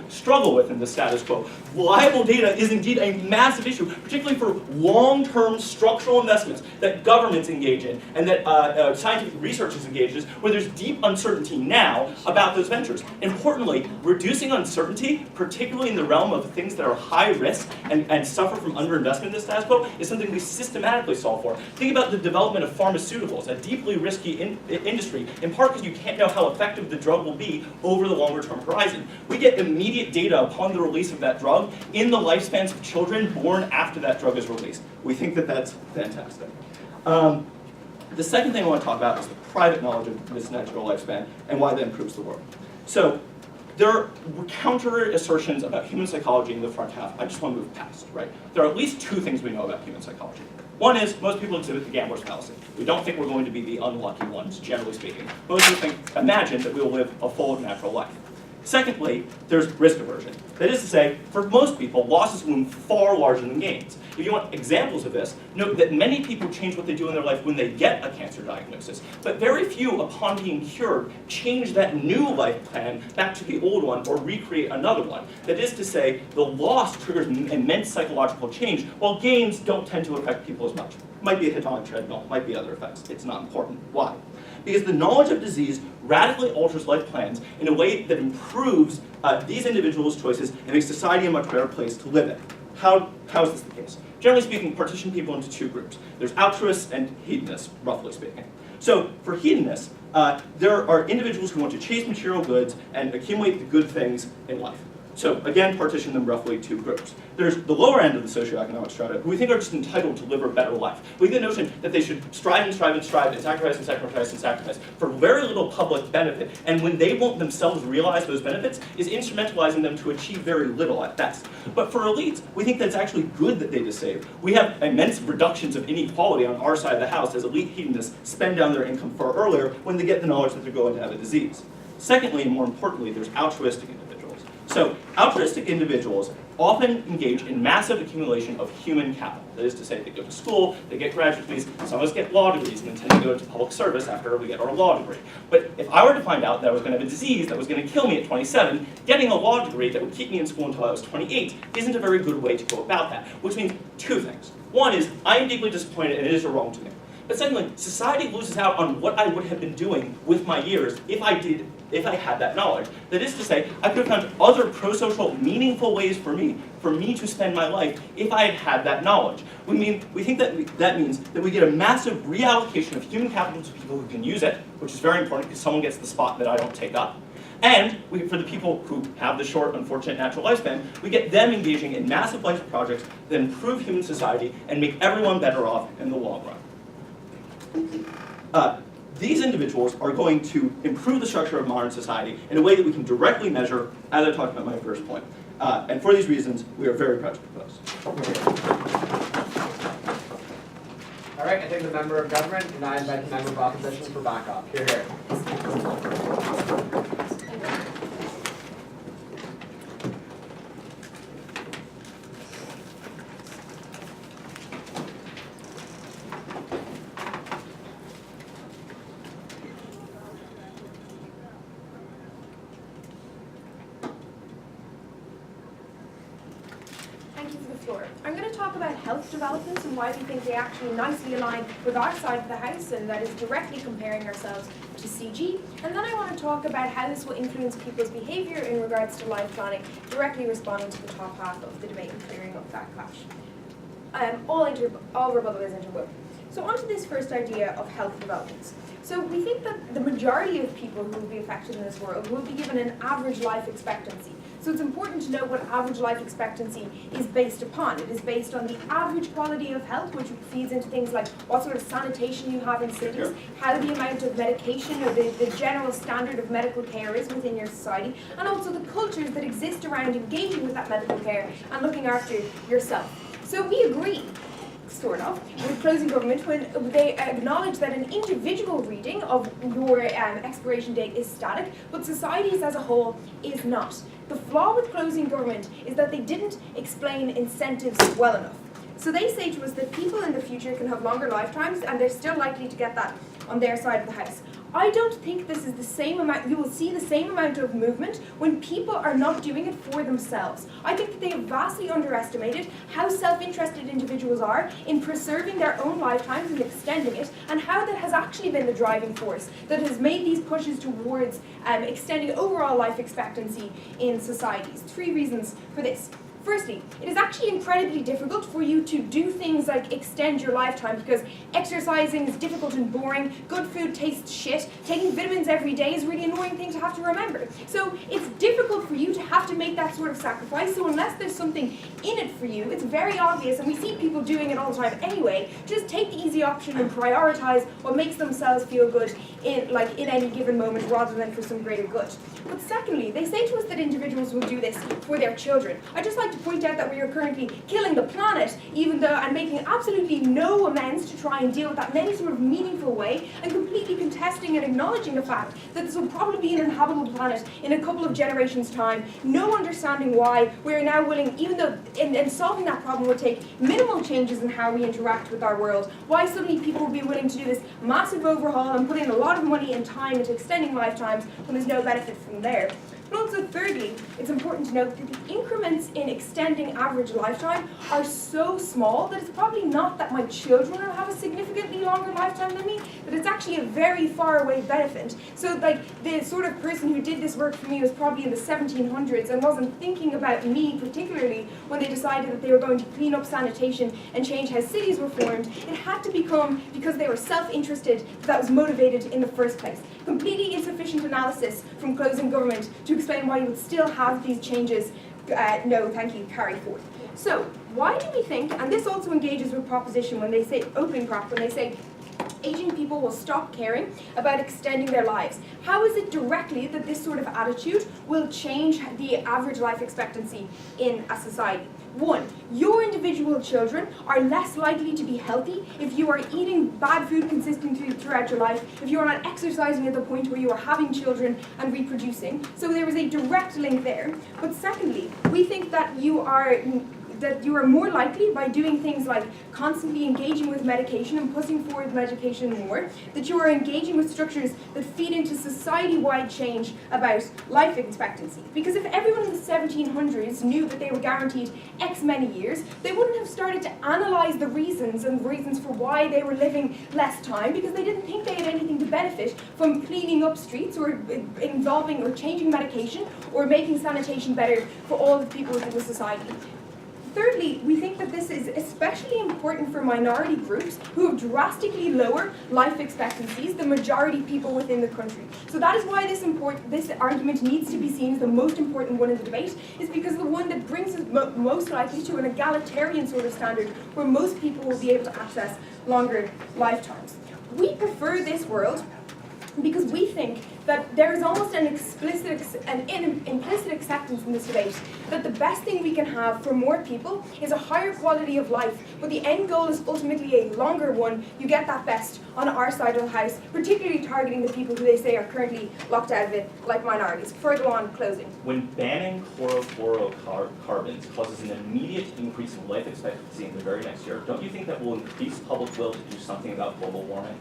struggle with in the status quo. Reliable data is indeed a massive issue, particularly for long-term structural investments that governments engage in and that scientific researchers engage in, where there's deep uncertainty now about those ventures. Importantly, reducing uncertainty, particularly in the realm of things that are high risk and suffer from underinvestment in the status quo, is something we systematically solve for. Think about the development of pharmaceuticals, a deeply risky industry, in part because you can't know how effective the drug will be over the longer term horizon. We get immediate data upon the release of that drug in the lifespans of children born after that drug is released. We think that that's fantastic. The second thing I want to talk about is the private knowledge of this natural lifespan and why that improves the world. So, there are counter assertions about human psychology in the front half. I just want to move past, right? There are at least two things we know about human psychology. One is most people exhibit the gambler's fallacy. We don't think we're going to be the unlucky ones, generally speaking. Most people imagine that we will live a full, natural life. Secondly, there's risk aversion. That is to say, for most people, losses loom far larger than gains. If you want examples of this, note that many people change what they do in their life when they get a cancer diagnosis, but very few, upon being cured, change that new life plan back to the old one or recreate another one. That is to say, the loss triggers immense psychological change, while gains don't tend to affect people as much. Might be a hedonic treadmill, might be other effects. It's not important. Why? Because the knowledge of disease radically alters life plans in a way that improves these individuals' choices and makes society a much better place to live in. How is this the case? Generally speaking, partition people into two groups. There's altruists and hedonists, roughly speaking. So for hedonists, there are individuals who want to chase material goods and accumulate the good things in life. So again, partition them roughly two groups. There's the lower end of the socioeconomic strata, who we think are just entitled to live a better life. We get the notion that they should strive and strive and strive and sacrifice and sacrifice and sacrifice for very little public benefit, and when they won't themselves realize those benefits, is instrumentalizing them to achieve very little at best. But for elites, we think that it's actually good that they just save. We have immense reductions of inequality on our side of the house as elite hedonists spend down their income far earlier when they get the knowledge that they're going to have a disease. Secondly, and more importantly, there's altruistic individuals. So, altruistic individuals often engage in massive accumulation of human capital. That is to say, they go to school, they get graduate degrees, some of us get law degrees and then tend to go into public service after we get our law degree. But if I were to find out that I was going to have a disease that was going to kill me at 27, getting a law degree that would keep me in school until I was 28 isn't a very good way to go about that, which means two things. One is, I am deeply disappointed and it is a wrong to me. But secondly, society loses out on what I would have been doing with my years if I had that knowledge. That is to say, I could have found other pro-social, meaningful ways for me to spend my life if I had had that knowledge. We think that means that we get a massive reallocation of human capital to people who can use it, which is very important because someone gets the spot that I don't take up. And for the people who have the short, unfortunate natural lifespan, we get them engaging in massive life projects that improve human society and make everyone better off in the long run. These individuals are going to improve the structure of modern society in a way that we can directly measure, as I talked about in my first point. And for these reasons, we are very proud to propose.
All right, I take the member of government, and I invite the member of opposition for backup. Here, here.
Sure. I'm going to talk about health developments and why we think they actually nicely align with our side of the house, and that is directly comparing ourselves to CG. And then I want to talk about how this will influence people's behaviour in regards to life planning, directly responding to the top half of the debate and clearing up that clash. All rebuttal is interwoven. So on to this first idea of health developments. So we think that the majority of people who will be affected in this world will be given an average life expectancy. So it's important to know what average life expectancy is based upon. It is based on the average quality of health, which feeds into things like what sort of sanitation you have in cities, how the amount of medication or the general standard of medical care is within your society, and also the cultures that exist around engaging with that medical care and looking after yourself. So we agree, sort of, with closing government when they acknowledge that an individual reading of your expiration date is static, but societies as a whole is not. The flaw with closing government is that they didn't explain incentives well enough. So they say to us that people in the future can have longer lifetimes and they're still likely to get that on their side of the house. I don't think this is the same amount, you will see the same amount of movement when people are not doing it for themselves. I think that they have vastly underestimated how self-interested individuals are in preserving their own lifetimes and extending it, and how that has actually been the driving force that has made these pushes towards extending overall life expectancy in societies. 3 reasons for this. Firstly, it is actually incredibly difficult for you to do things like extend your lifetime because exercising is difficult and boring, good food tastes shit, taking vitamins every day is a really annoying thing to have to remember. So it's difficult for you to have to make that sort of sacrifice, so unless there's something in it for you, it's very obvious, and we see people doing it all the time anyway, just take the easy option and prioritize what makes themselves feel good in any given moment rather than for some greater good. But secondly, they say to us that individuals will do this for their children. I'd just like to point out that we are currently killing the planet, even though and making absolutely no amends to try and deal with that in any sort of meaningful way, and completely contesting and acknowledging the fact that this will probably be an inhabitable planet in a couple of generations' time. No understanding why we are now willing, even though in solving that problem will take minimal changes in how we interact with our world, why suddenly people will be willing to do this massive overhaul and put in a lot of money and time into extending lifetimes when there's no benefit from there. But also thirdly, it's important to note that the increments in extending average lifetime are so small that it's probably not that my children will have a significantly longer lifetime than me, but it's actually a very far away benefit. So like the sort of person who did this work for me was probably in the 1700s and wasn't thinking about me particularly when they decided that they were going to clean up sanitation and change how cities were formed. It had to become because they were self-interested that was motivated in the first place. Completely insufficient analysis from closing government to explain why you would still have these changes, no thank you, carry forth. So, why do we think, and this also engages with proposition when they say, opening prop, when they say aging people will stop caring about extending their lives. How is it directly that this sort of attitude will change the average life expectancy in a society? 1, your individual children are less likely to be healthy if you are eating bad food consistently throughout your life, if you are not exercising at the point where you are having children and reproducing. So there is a direct link there. But secondly, we think that you are more likely, by doing things like constantly engaging with medication and pushing forward medication more, that you are engaging with structures that feed into society-wide change about life expectancy. Because if everyone in the 1700s knew that they were guaranteed X many years, they wouldn't have started to analyse the reasons for why they were living less time, because they didn't think they had anything to benefit from cleaning up streets or involving or changing medication or making sanitation better for all the people within the society. Thirdly, we think that this is especially important for minority groups who have drastically lower life expectancies than majority people within the country. So that is why this argument needs to be seen as the most important one in the debate, is because the one that brings us most likely to an egalitarian sort of standard where most people will be able to access longer lifetimes. We prefer this world because we think that there is almost an implicit acceptance in this debate that the best thing we can have for more people is a higher quality of life, but the end goal is ultimately a longer one. You get that best on our side of the house, particularly targeting the people who they say are currently locked out of it, like minorities. Before I go on, closing.
When banning chlorofluorocarbons causes an immediate increase in life expectancy in the very next year, don't you think that will increase public will to do something about global warming?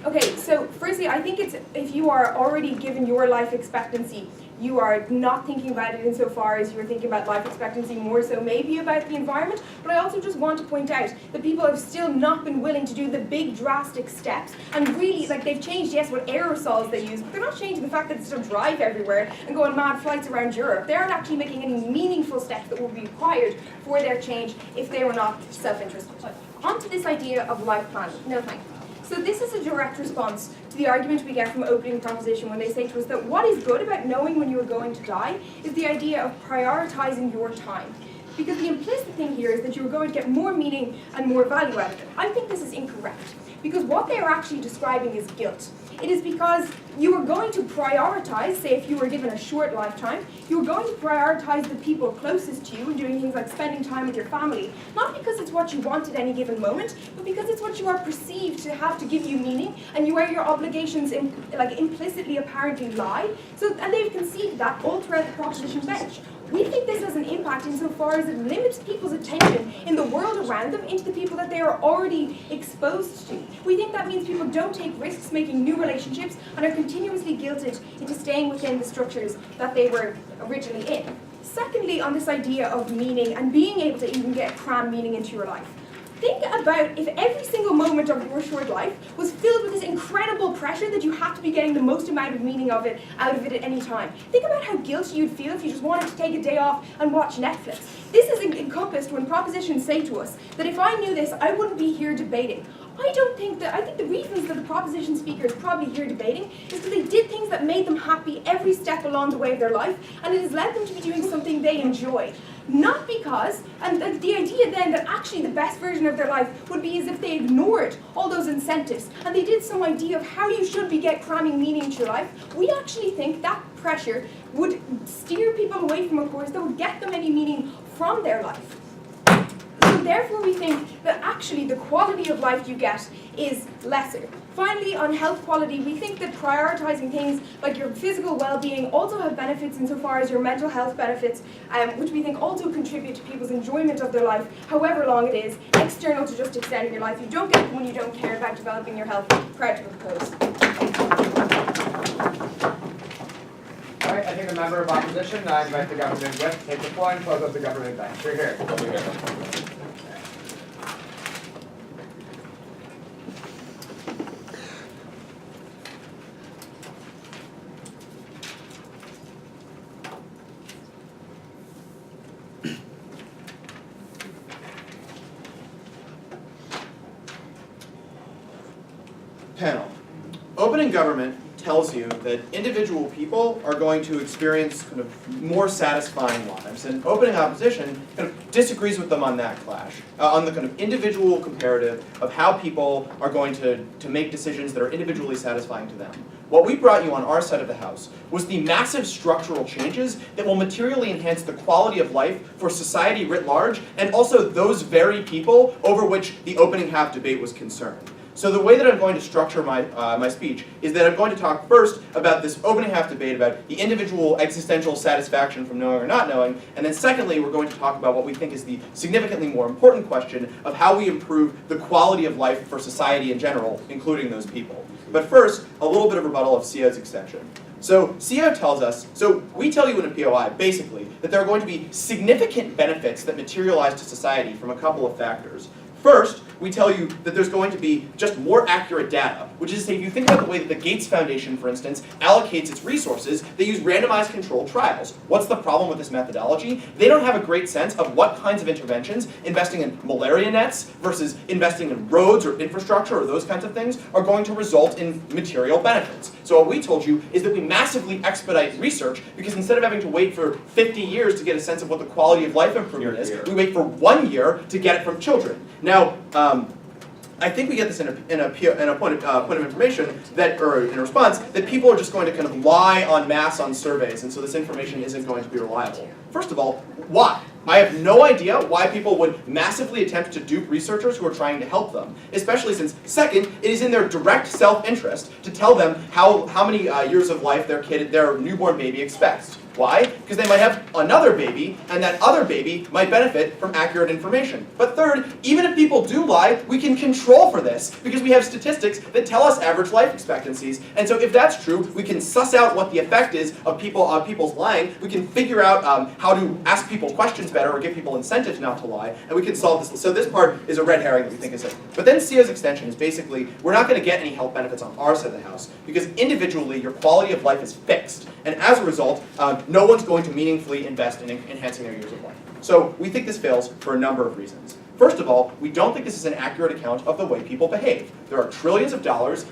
Okay, so firstly, I think it's if you are already given your life expectancy you are not thinking about it insofar as you're thinking about life expectancy, more so maybe about the environment. But I also just want to point out that people have still not been willing to do the big drastic steps and really, like, they've changed, yes, what aerosols they use, but they're not changing the fact that they still drive everywhere and go on mad flights around Europe. They aren't actually making any meaningful steps that would be required for their change if they were not self-interested. On to this idea of life planning. No, thank you. So this is a direct response to the argument we get from opening proposition when they say to us that what is good about knowing when you are going to die is the idea of prioritizing your time. Because the implicit thing here is that you are going to get more meaning and more value out of it. I think this is incorrect. Because what they are actually describing is guilt. It is because you are going to prioritize, say if you were given a short lifetime, you are going to prioritize the people closest to you and doing things like spending time with your family, not because it's what you want at any given moment, but because it's what you are perceived to have to give you meaning and where your obligations implicitly apparently lie. And they've conceived that all throughout the proposition bench. We think this has an impact insofar as it limits people's attention in the world around them into the people that they are already exposed to. We think that means people don't take risks making new relationships and are continuously guilted into staying within the structures that they were originally in. Secondly, on this idea of meaning and being able to even cram meaning into your life. Think about if every single moment of your short life was filled with this incredible pressure that you have to be getting the most amount of meaning out of it at any time. Think about how guilty you'd feel if you just wanted to take a day off and watch Netflix. This is encompassed when propositions say to us that if I knew this, I wouldn't be here debating. I think the reasons that the proposition speaker is probably here debating is because they did things that made them happy every step along the way of their life, and it has led them to be doing something they enjoy. Not because, and the idea then that actually the best version of their life would be as if they ignored all those incentives and they did some idea of how you should be cramming meaning to your life. We actually think that pressure would steer people away from a course that would get them any meaning from their life. So therefore we think that actually the quality of life you get is lesser. Finally, on health quality, we think that prioritizing things like your physical well-being also have benefits insofar as your mental health benefits, which we think also contribute to people's enjoyment of their life, however long it is, external to just extending your life. You don't get them when you don't care about developing your health. Proud to propose.
All right, I think the member of opposition, I invite the government whip to take the floor and close up the government bench. You're here.
Panel. Opening government tells you that individual people are going to experience kind of more satisfying lives, and opening opposition kind of disagrees with them on that clash, on the kind of individual comparative of how people are going to make decisions that are individually satisfying to them. What we brought you on our side of the house was the massive structural changes that will materially enhance the quality of life for society writ large, and also those very people over which the opening half debate was concerned. So the way that I'm going to structure my speech is that I'm going to talk first about this opening half debate about the individual existential satisfaction from knowing or not knowing, and then secondly, we're going to talk about what we think is the significantly more important question of how we improve the quality of life for society in general, including those people. But first, a little bit of rebuttal of CO's extension. So CO tells us, so we tell you in a POI, basically, that there are going to be significant benefits that materialize to society from a couple of factors. First, we tell you that there's going to be just more accurate data, which is to say, if you think about the way that the Gates Foundation, for instance, allocates its resources, they use randomized controlled trials. What's the problem with this methodology? They don't have a great sense of what kinds of interventions, investing in malaria nets versus investing in roads or infrastructure or those kinds of things, are going to result in material benefits. So what we told you is that we massively expedite research, because instead of having to wait for 50 years to get a sense of what the quality of life improvement is, we wait for 1 year to get it from children. Now, I think we get this in a point of information that, or in a response, that people are just going to kind of lie en masse on surveys, and so this information isn't going to be reliable. First of all, why? I have no idea why people would massively attempt to dupe researchers who are trying to help them, especially since, second, it is in their direct self-interest to tell them how many years of life their newborn baby expects. Why? Because they might have another baby, and that other baby might benefit from accurate information. But third, even if people do lie, we can control for this, because we have statistics that tell us average life expectancies. And so if that's true, we can suss out what the effect is of people's lying. We can figure out how to ask people questions better or give people incentives not to lie, and we can solve this. So this part is a red herring that we think is it. But then CO's extension is basically, we're not going to get any health benefits on our side of the house, because individually your quality of life is fixed. And as a result, no one's going to meaningfully invest in enhancing their years of life. So we think this fails for a number of reasons. First of all, we don't think this is an accurate account of the way people behave. There are trillions of dollars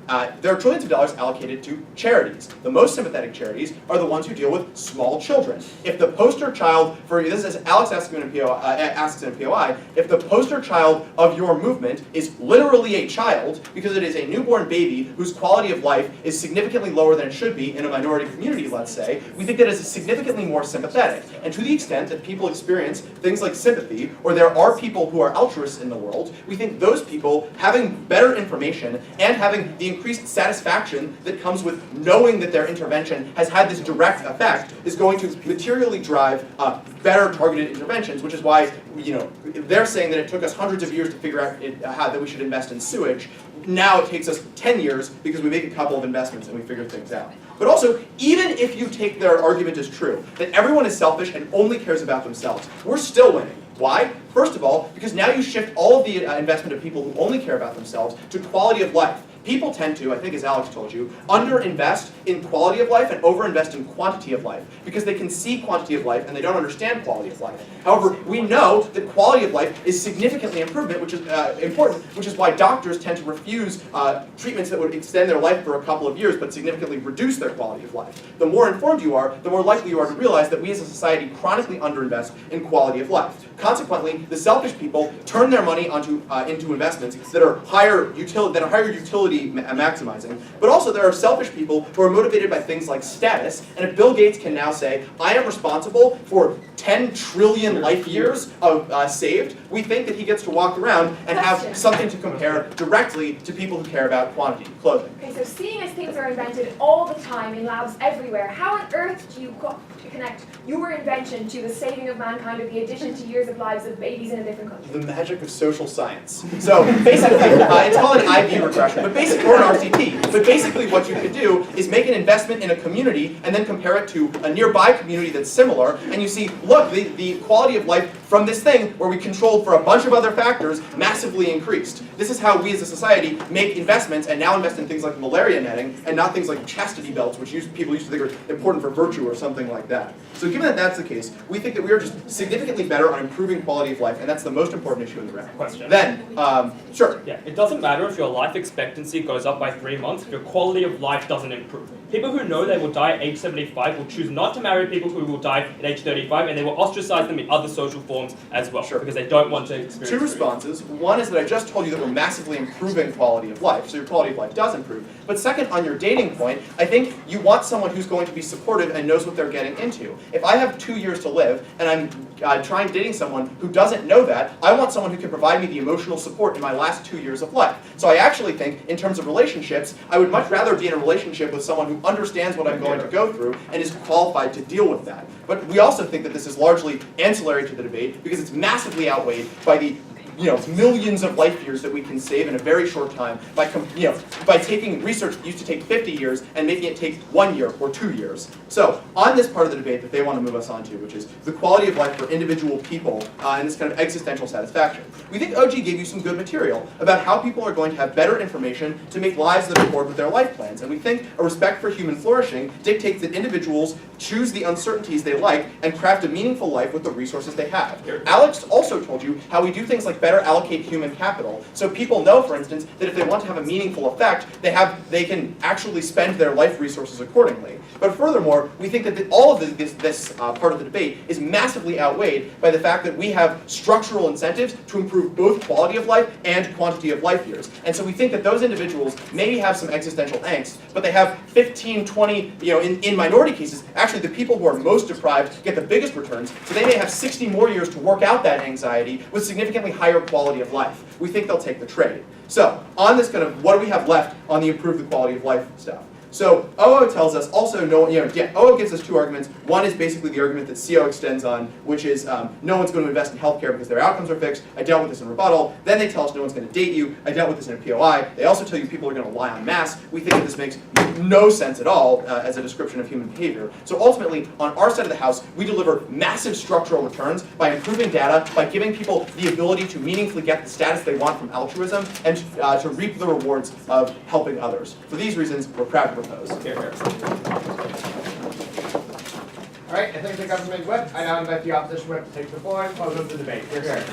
allocated to charities. The most sympathetic charities are the ones who deal with small children. If the poster child for this is Alex asks in a POI, if the poster child of your movement is literally a child because it is a newborn baby whose quality of life is significantly lower than it should be in a minority community, let's say, we think that is significantly more sympathetic. And to the extent that people experience things like sympathy, or there are people who are altruists in the world, we think those people having better information and having the increased satisfaction that comes with knowing that their intervention has had this direct effect is going to materially drive better targeted interventions, which is why they're saying that it took us hundreds of years to figure out how that we should invest in sewage. Now it takes us 10 years because we make a couple of investments and we figure things out. But also, even if you take their argument as true, that everyone is selfish and only cares about themselves, we're still winning. Why? First of all, because now you shift all of the investment of people who only care about themselves to quality of life. People tend to, I think as Alex told you, underinvest in quality of life and overinvest in quantity of life because they can see quantity of life and they don't understand quality of life. However, we know that quality of life is significantly important, which is why doctors tend to refuse treatments that would extend their life for a couple of years but significantly reduce their quality of life. The more informed you are, the more likely you are to realize that we as a society chronically underinvest in quality of life. Consequently, the selfish people turn their money into investments that are higher utility maximizing. But also there are selfish people who are motivated by things like status, and if Bill Gates can now say, I am responsible for 10 trillion life years of saved, we think that he gets to walk around and have something to compare directly to people who care about quantity. Closing.
Okay, so seeing as things are invented all the time in labs everywhere, how on earth do you connect your invention to the saving of mankind or the addition to years of lives of babies in a different country?
The magic of social science. So basically, it's called an IV regression, or an RCT. But basically what you could do is make an investment in a community and then compare it to a nearby community that's similar, and you see, look, the quality of life from this thing where we controlled for a bunch of other factors massively increased. This is how we as a society make investments and now invest in things like malaria netting and not things like chastity belts, which people used to think were important for virtue or something like that. So given that that's the case, we think that we are just significantly better on improving quality of life, and that's the most important issue in the round.
Question.
Then, sure.
Yeah, it doesn't matter if your life expectancy goes up by 3 months if your quality of life doesn't improve. People who know they will die at age 75 will choose not to marry people who will die at age 35, and they will ostracize them in other social forms as well, because they don't want to experience.
Two responses. One is that I just told you that we're massively improving quality of life, so your quality of life does improve. But second, on your dating point, I think you want someone who's going to be supportive and knows what they're getting into. If I have 2 years to live and I'm dating someone who doesn't know that, I want someone who can provide me the emotional support in my last 2 years of life. So I actually think, in terms of relationships, I would much rather be in a relationship with someone who understands what I'm going to go through and is qualified to deal with that. But we also think that this is largely ancillary to the debate because it's massively outweighed by the millions of life years that we can save in a very short time by taking research that used to take 50 years and making it take 1 year or 2 years. So on this part of the debate that they want to move us on to, which is the quality of life for individual people and this kind of existential satisfaction, we think OG gave you some good material about how people are going to have better information to make lives that accord with their life plans. And we think a respect for human flourishing dictates that individuals choose the uncertainties they like and craft a meaningful life with the resources they have. Alex also told you how we do things like better allocate human capital. So people know, for instance, that if they want to have a meaningful effect, they can actually spend their life resources accordingly. But furthermore, we think that all of this part of the debate is massively outweighed by the fact that we have structural incentives to improve both quality of life and quantity of life years. And so we think that those individuals maybe have some existential angst, but they have 15, 20, in minority cases, actually the people who are most deprived get the biggest returns, so they may have 60 more years to work out that anxiety with significantly higher quality of life. We think they'll take the trade. So, on this kind of, what do we have left on the improve the quality of life stuff? So OO tells us also OO gives us two arguments. One is basically the argument that CO extends on, which is no one's going to invest in healthcare because their outcomes are fixed. I dealt with this in rebuttal. Then they tell us no one's going to date you. I dealt with this in a POI. They also tell you people are going to lie en masse. We think that this makes no sense at all as a description of human behavior. So ultimately, on our side of the house, we deliver massive structural returns by improving data, by giving people the ability to meaningfully get the status they want from altruism, and to reap the rewards of helping others. For these reasons, we're proud to propose.
Here, here. All right, I think the government whip. I now invite the opposition whip to take the floor and close up the debate. Here, here.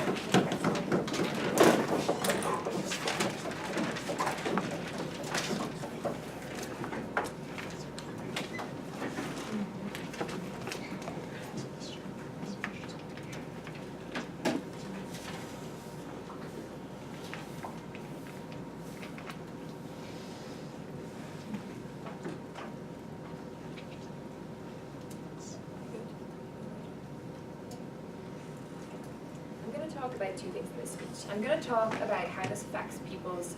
Talk about two things in this speech. I'm going to talk about how this affects people's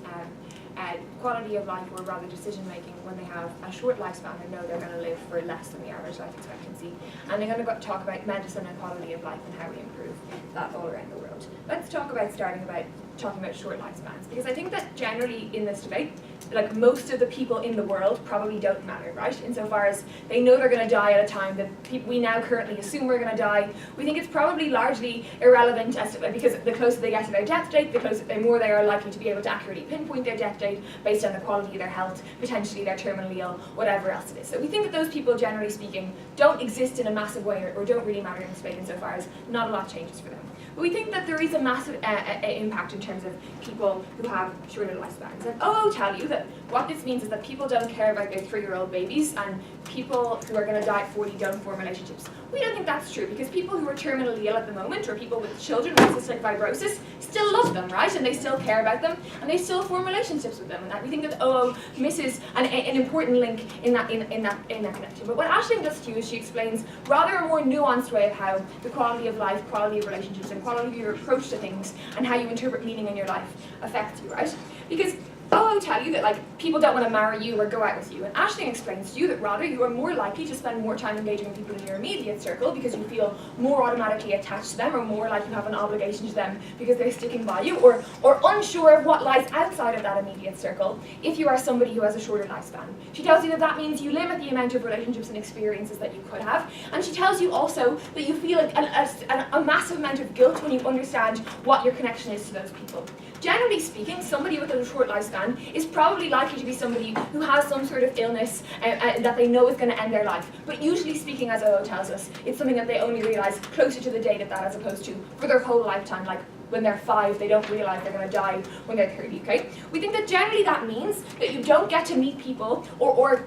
quality of life, or rather decision making, when they have a short lifespan and know they're going to live for less than the average life expectancy. And I'm going to talk about medicine and quality of life and how we improve that all around the world. Let's talk about talking about short lifespans, because I think that generally in this debate, like most of the people in the world probably don't matter, right? Insofar as they know they're going to die at a time that we now currently assume we're going to die. We think it's probably largely irrelevant as to, because the closer they get to their death date, the more they are likely to be able to accurately pinpoint their death date based on the quality of their health, potentially they're terminally ill, whatever else it is. So we think that those people, generally speaking, don't exist in a massive way or don't really matter in this debate insofar as not a lot changes for them. But we think that there is a massive impact in terms of people who have shorter lifespans. And OO tell you that what this means is that people don't care about their 3-year-old babies, and people who are going to die at 40 don't form relationships. We don't think that's true, because people who are terminally ill at the moment, or people with children with cystic fibrosis, still love them, right? And they still care about them, and they still form relationships with them. And that we think that OO misses an important link in that connection. But what Aisling does to you is she explains rather a more nuanced way of how the quality of life, quality of relationships, and quality of your approach to things, and how you interpret meaning in your life affects you, right? Because I'll tell you that people don't want to marry you or go out with you, and Aisling explains to you that rather you are more likely to spend more time engaging with people in your immediate circle because you feel more automatically attached to them, or more like you have an obligation to them because they're sticking by you, or unsure of what lies outside of that immediate circle if you are somebody who has a shorter lifespan. She tells you that that means you limit the amount of relationships and experiences that you could have, and she tells you also that you feel a massive amount of guilt when you understand what your connection is to those people. Generally speaking, somebody with a short lifespan is probably likely to be somebody who has some sort of illness that they know is going to end their life. But usually speaking, as OO tells us, it's something that they only realise closer to the date of that, as opposed to for their whole lifetime, like when they're 5, they don't realise they're going to die when they're 30, okay? We think that generally that means that you don't get to meet people or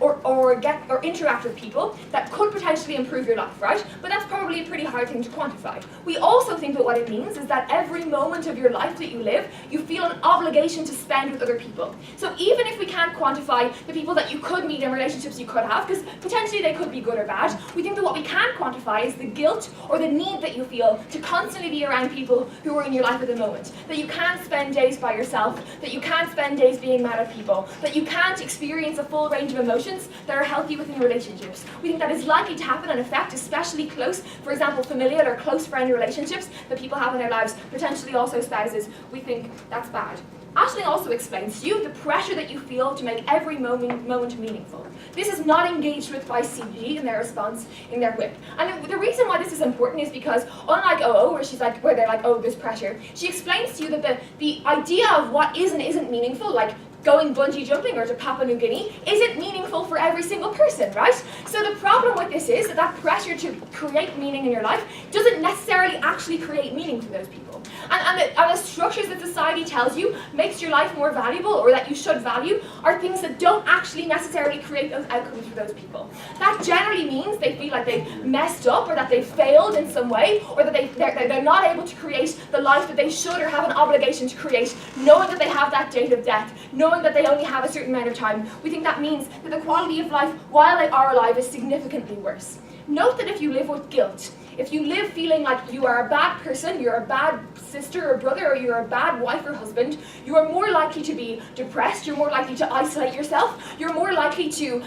interact with people that could potentially improve your life, right? But that's probably a pretty hard thing to quantify. We also think that what it means is that every moment of your life that you live, you feel an obligation to spend with other people. So even if we can't quantify the people that you could meet and relationships you could have, because potentially they could be good or bad, we think that what we can quantify is the guilt or the need that you feel to constantly be around people who are in your life at the moment, that you can't spend days by yourself, that you can't spend days being mad at people, that you can't experience a full range of emotions that are healthy within relationships. We think that is likely to happen and affect especially close, for example, familial or close friend relationships that people have in their lives, potentially also spouses. We think that's bad. Aisling also explains to you the pressure that you feel to make every moment meaningful. This is not engaged with by CG in their response in their whip. And the reason why this is important is because, unlike OO, where they're like, oh, there's pressure, she explains to you that the idea of what is and isn't meaningful, like going bungee jumping or to Papua New Guinea, isn't meaningful for every single person, right? So the problem with this is that pressure to create meaning in your life doesn't necessarily actually create meaning for those people. And the structures that society tells you makes your life more valuable, or that you should value, are things that don't actually necessarily create those outcomes for those people. That generally means they feel like they've messed up, or that they've failed in some way, or that they're not able to create the life that they should or have an obligation to create, knowing that they have that date of death, knowing that they only have a certain amount of time. We think that means that the quality of life while they are alive is significantly worse. Note that if you live with guilt, if you live feeling like you are a bad person, you're a bad sister or brother, or you're a bad wife or husband, you are more likely to be depressed, you're more likely to isolate yourself, you're more likely to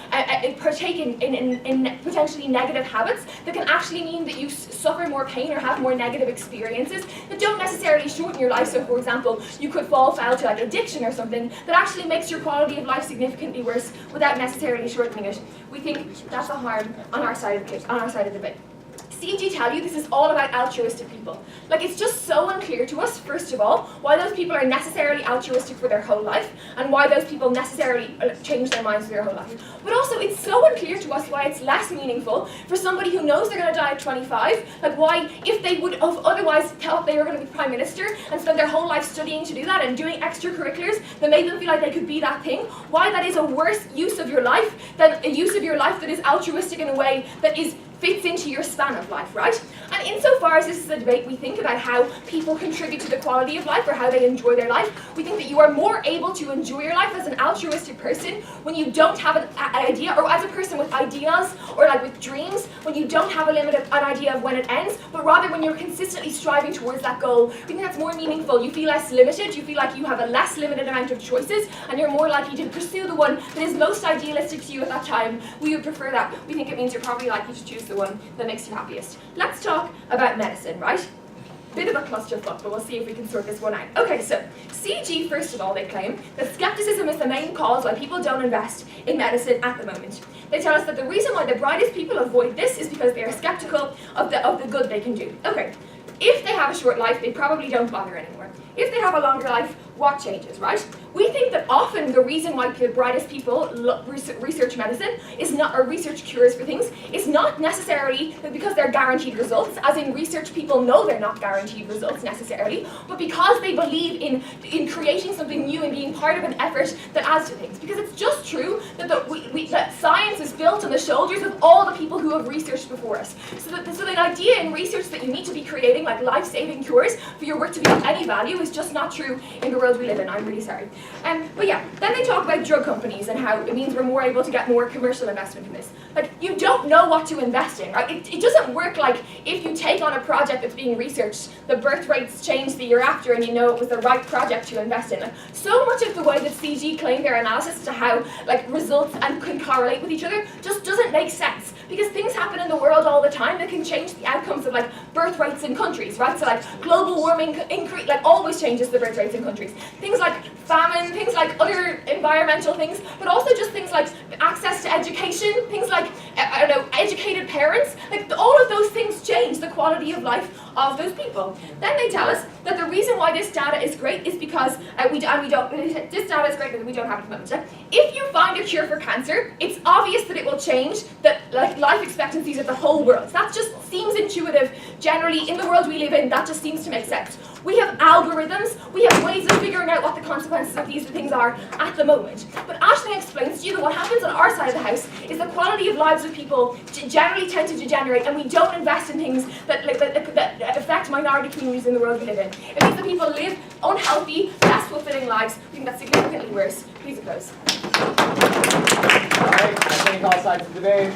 partake in potentially negative habits that can actually mean that you suffer more pain or have more negative experiences that don't necessarily shorten your life. So for example, you could fall foul to like addiction or something that actually makes your quality of life significantly worse without necessarily shortening it. We think that's a harm on our side of the debate. CG tell you this is all about altruistic people. Like, it's just so unclear to us, first of all, why those people are necessarily altruistic for their whole life, and why those people necessarily change their minds for their whole life. But also, it's so unclear to us why it's less meaningful for somebody who knows they're going to die at 25, like why, if they would have otherwise thought they were going to be Prime Minister and spend their whole life studying to do that and doing extracurriculars that made them feel like they could be that thing, why that is a worse use of your life than a use of your life that is altruistic in a way that fits into your span of life, right? And insofar as this is a debate, we think about how people contribute to the quality of life or how they enjoy their life. We think that you are more able to enjoy your life as an altruistic person when you don't have an idea, or as a person with ideas or like with dreams, when you don't have an idea of when it ends, but rather when you're consistently striving towards that goal. We think that's more meaningful. You feel less limited, you feel like you have a less limited amount of choices, and you're more likely to pursue the one that is most idealistic to you at that time. We would prefer that. We think it means you're probably likely to choose the one that makes you happiest. Let's talk about medicine, right? Bit of a clusterfuck, but we'll see if we can sort this one out. Okay, so CG, first of all, they claim that skepticism is the main cause why people don't invest in medicine at the moment. They tell us that the reason why the brightest people avoid this is because they are skeptical of the good they can do. Okay, if they have a short life, they probably don't bother anymore. If they have a longer life, what changes, right? We think that often the reason why the brightest people research medicine or research cures for things is not necessarily because they're guaranteed results, as in research people know they're not guaranteed results necessarily, but because they believe in creating something new and being part of an effort that adds to things. Because it's just true that that science is built on the shoulders of all the people who have researched before us. So the idea in research that you need to be creating like life-saving cures for your work to be of any value is just not true in the world we live in. I'm really sorry. But yeah, then they talk about drug companies and how it means we're more able to get more commercial investment in this. Like, you don't know what to invest in, right? It doesn't work like if you take on a project that's being researched, the birth rates change the year after and you know it was the right project to invest in. Like, so much of the way that CG claim their analysis to how like results and can correlate with each other just doesn't make sense. Because things happen in the world all the time that can change the outcomes of like birth rates in countries, right? So like global warming increase, like always changes the birth rates in countries. Things like famine, things like other environmental things, but also just things like access to education, things like, I don't know, educated parents. Like all of those things change the quality of life of those people. Then they tell us that the reason why this data is great is because this data is great that we don't have it at the moment. If you find a cure for cancer, it's obvious that it will change the life expectancies of the whole world. That just seems intuitive. Generally, in the world we live in, that just seems to make sense. We have algorithms, we have ways of figuring out what the consequences of these things are at the moment. But Aisling explains to you that what happens on our side of the house is the quality of lives of people generally tend to degenerate, and we don't invest in things that affect minority communities in the world we live in. It means that people live unhealthy, less fulfilling lives. We think that's significantly worse. Please oppose.
All right, I think all sides of the debate.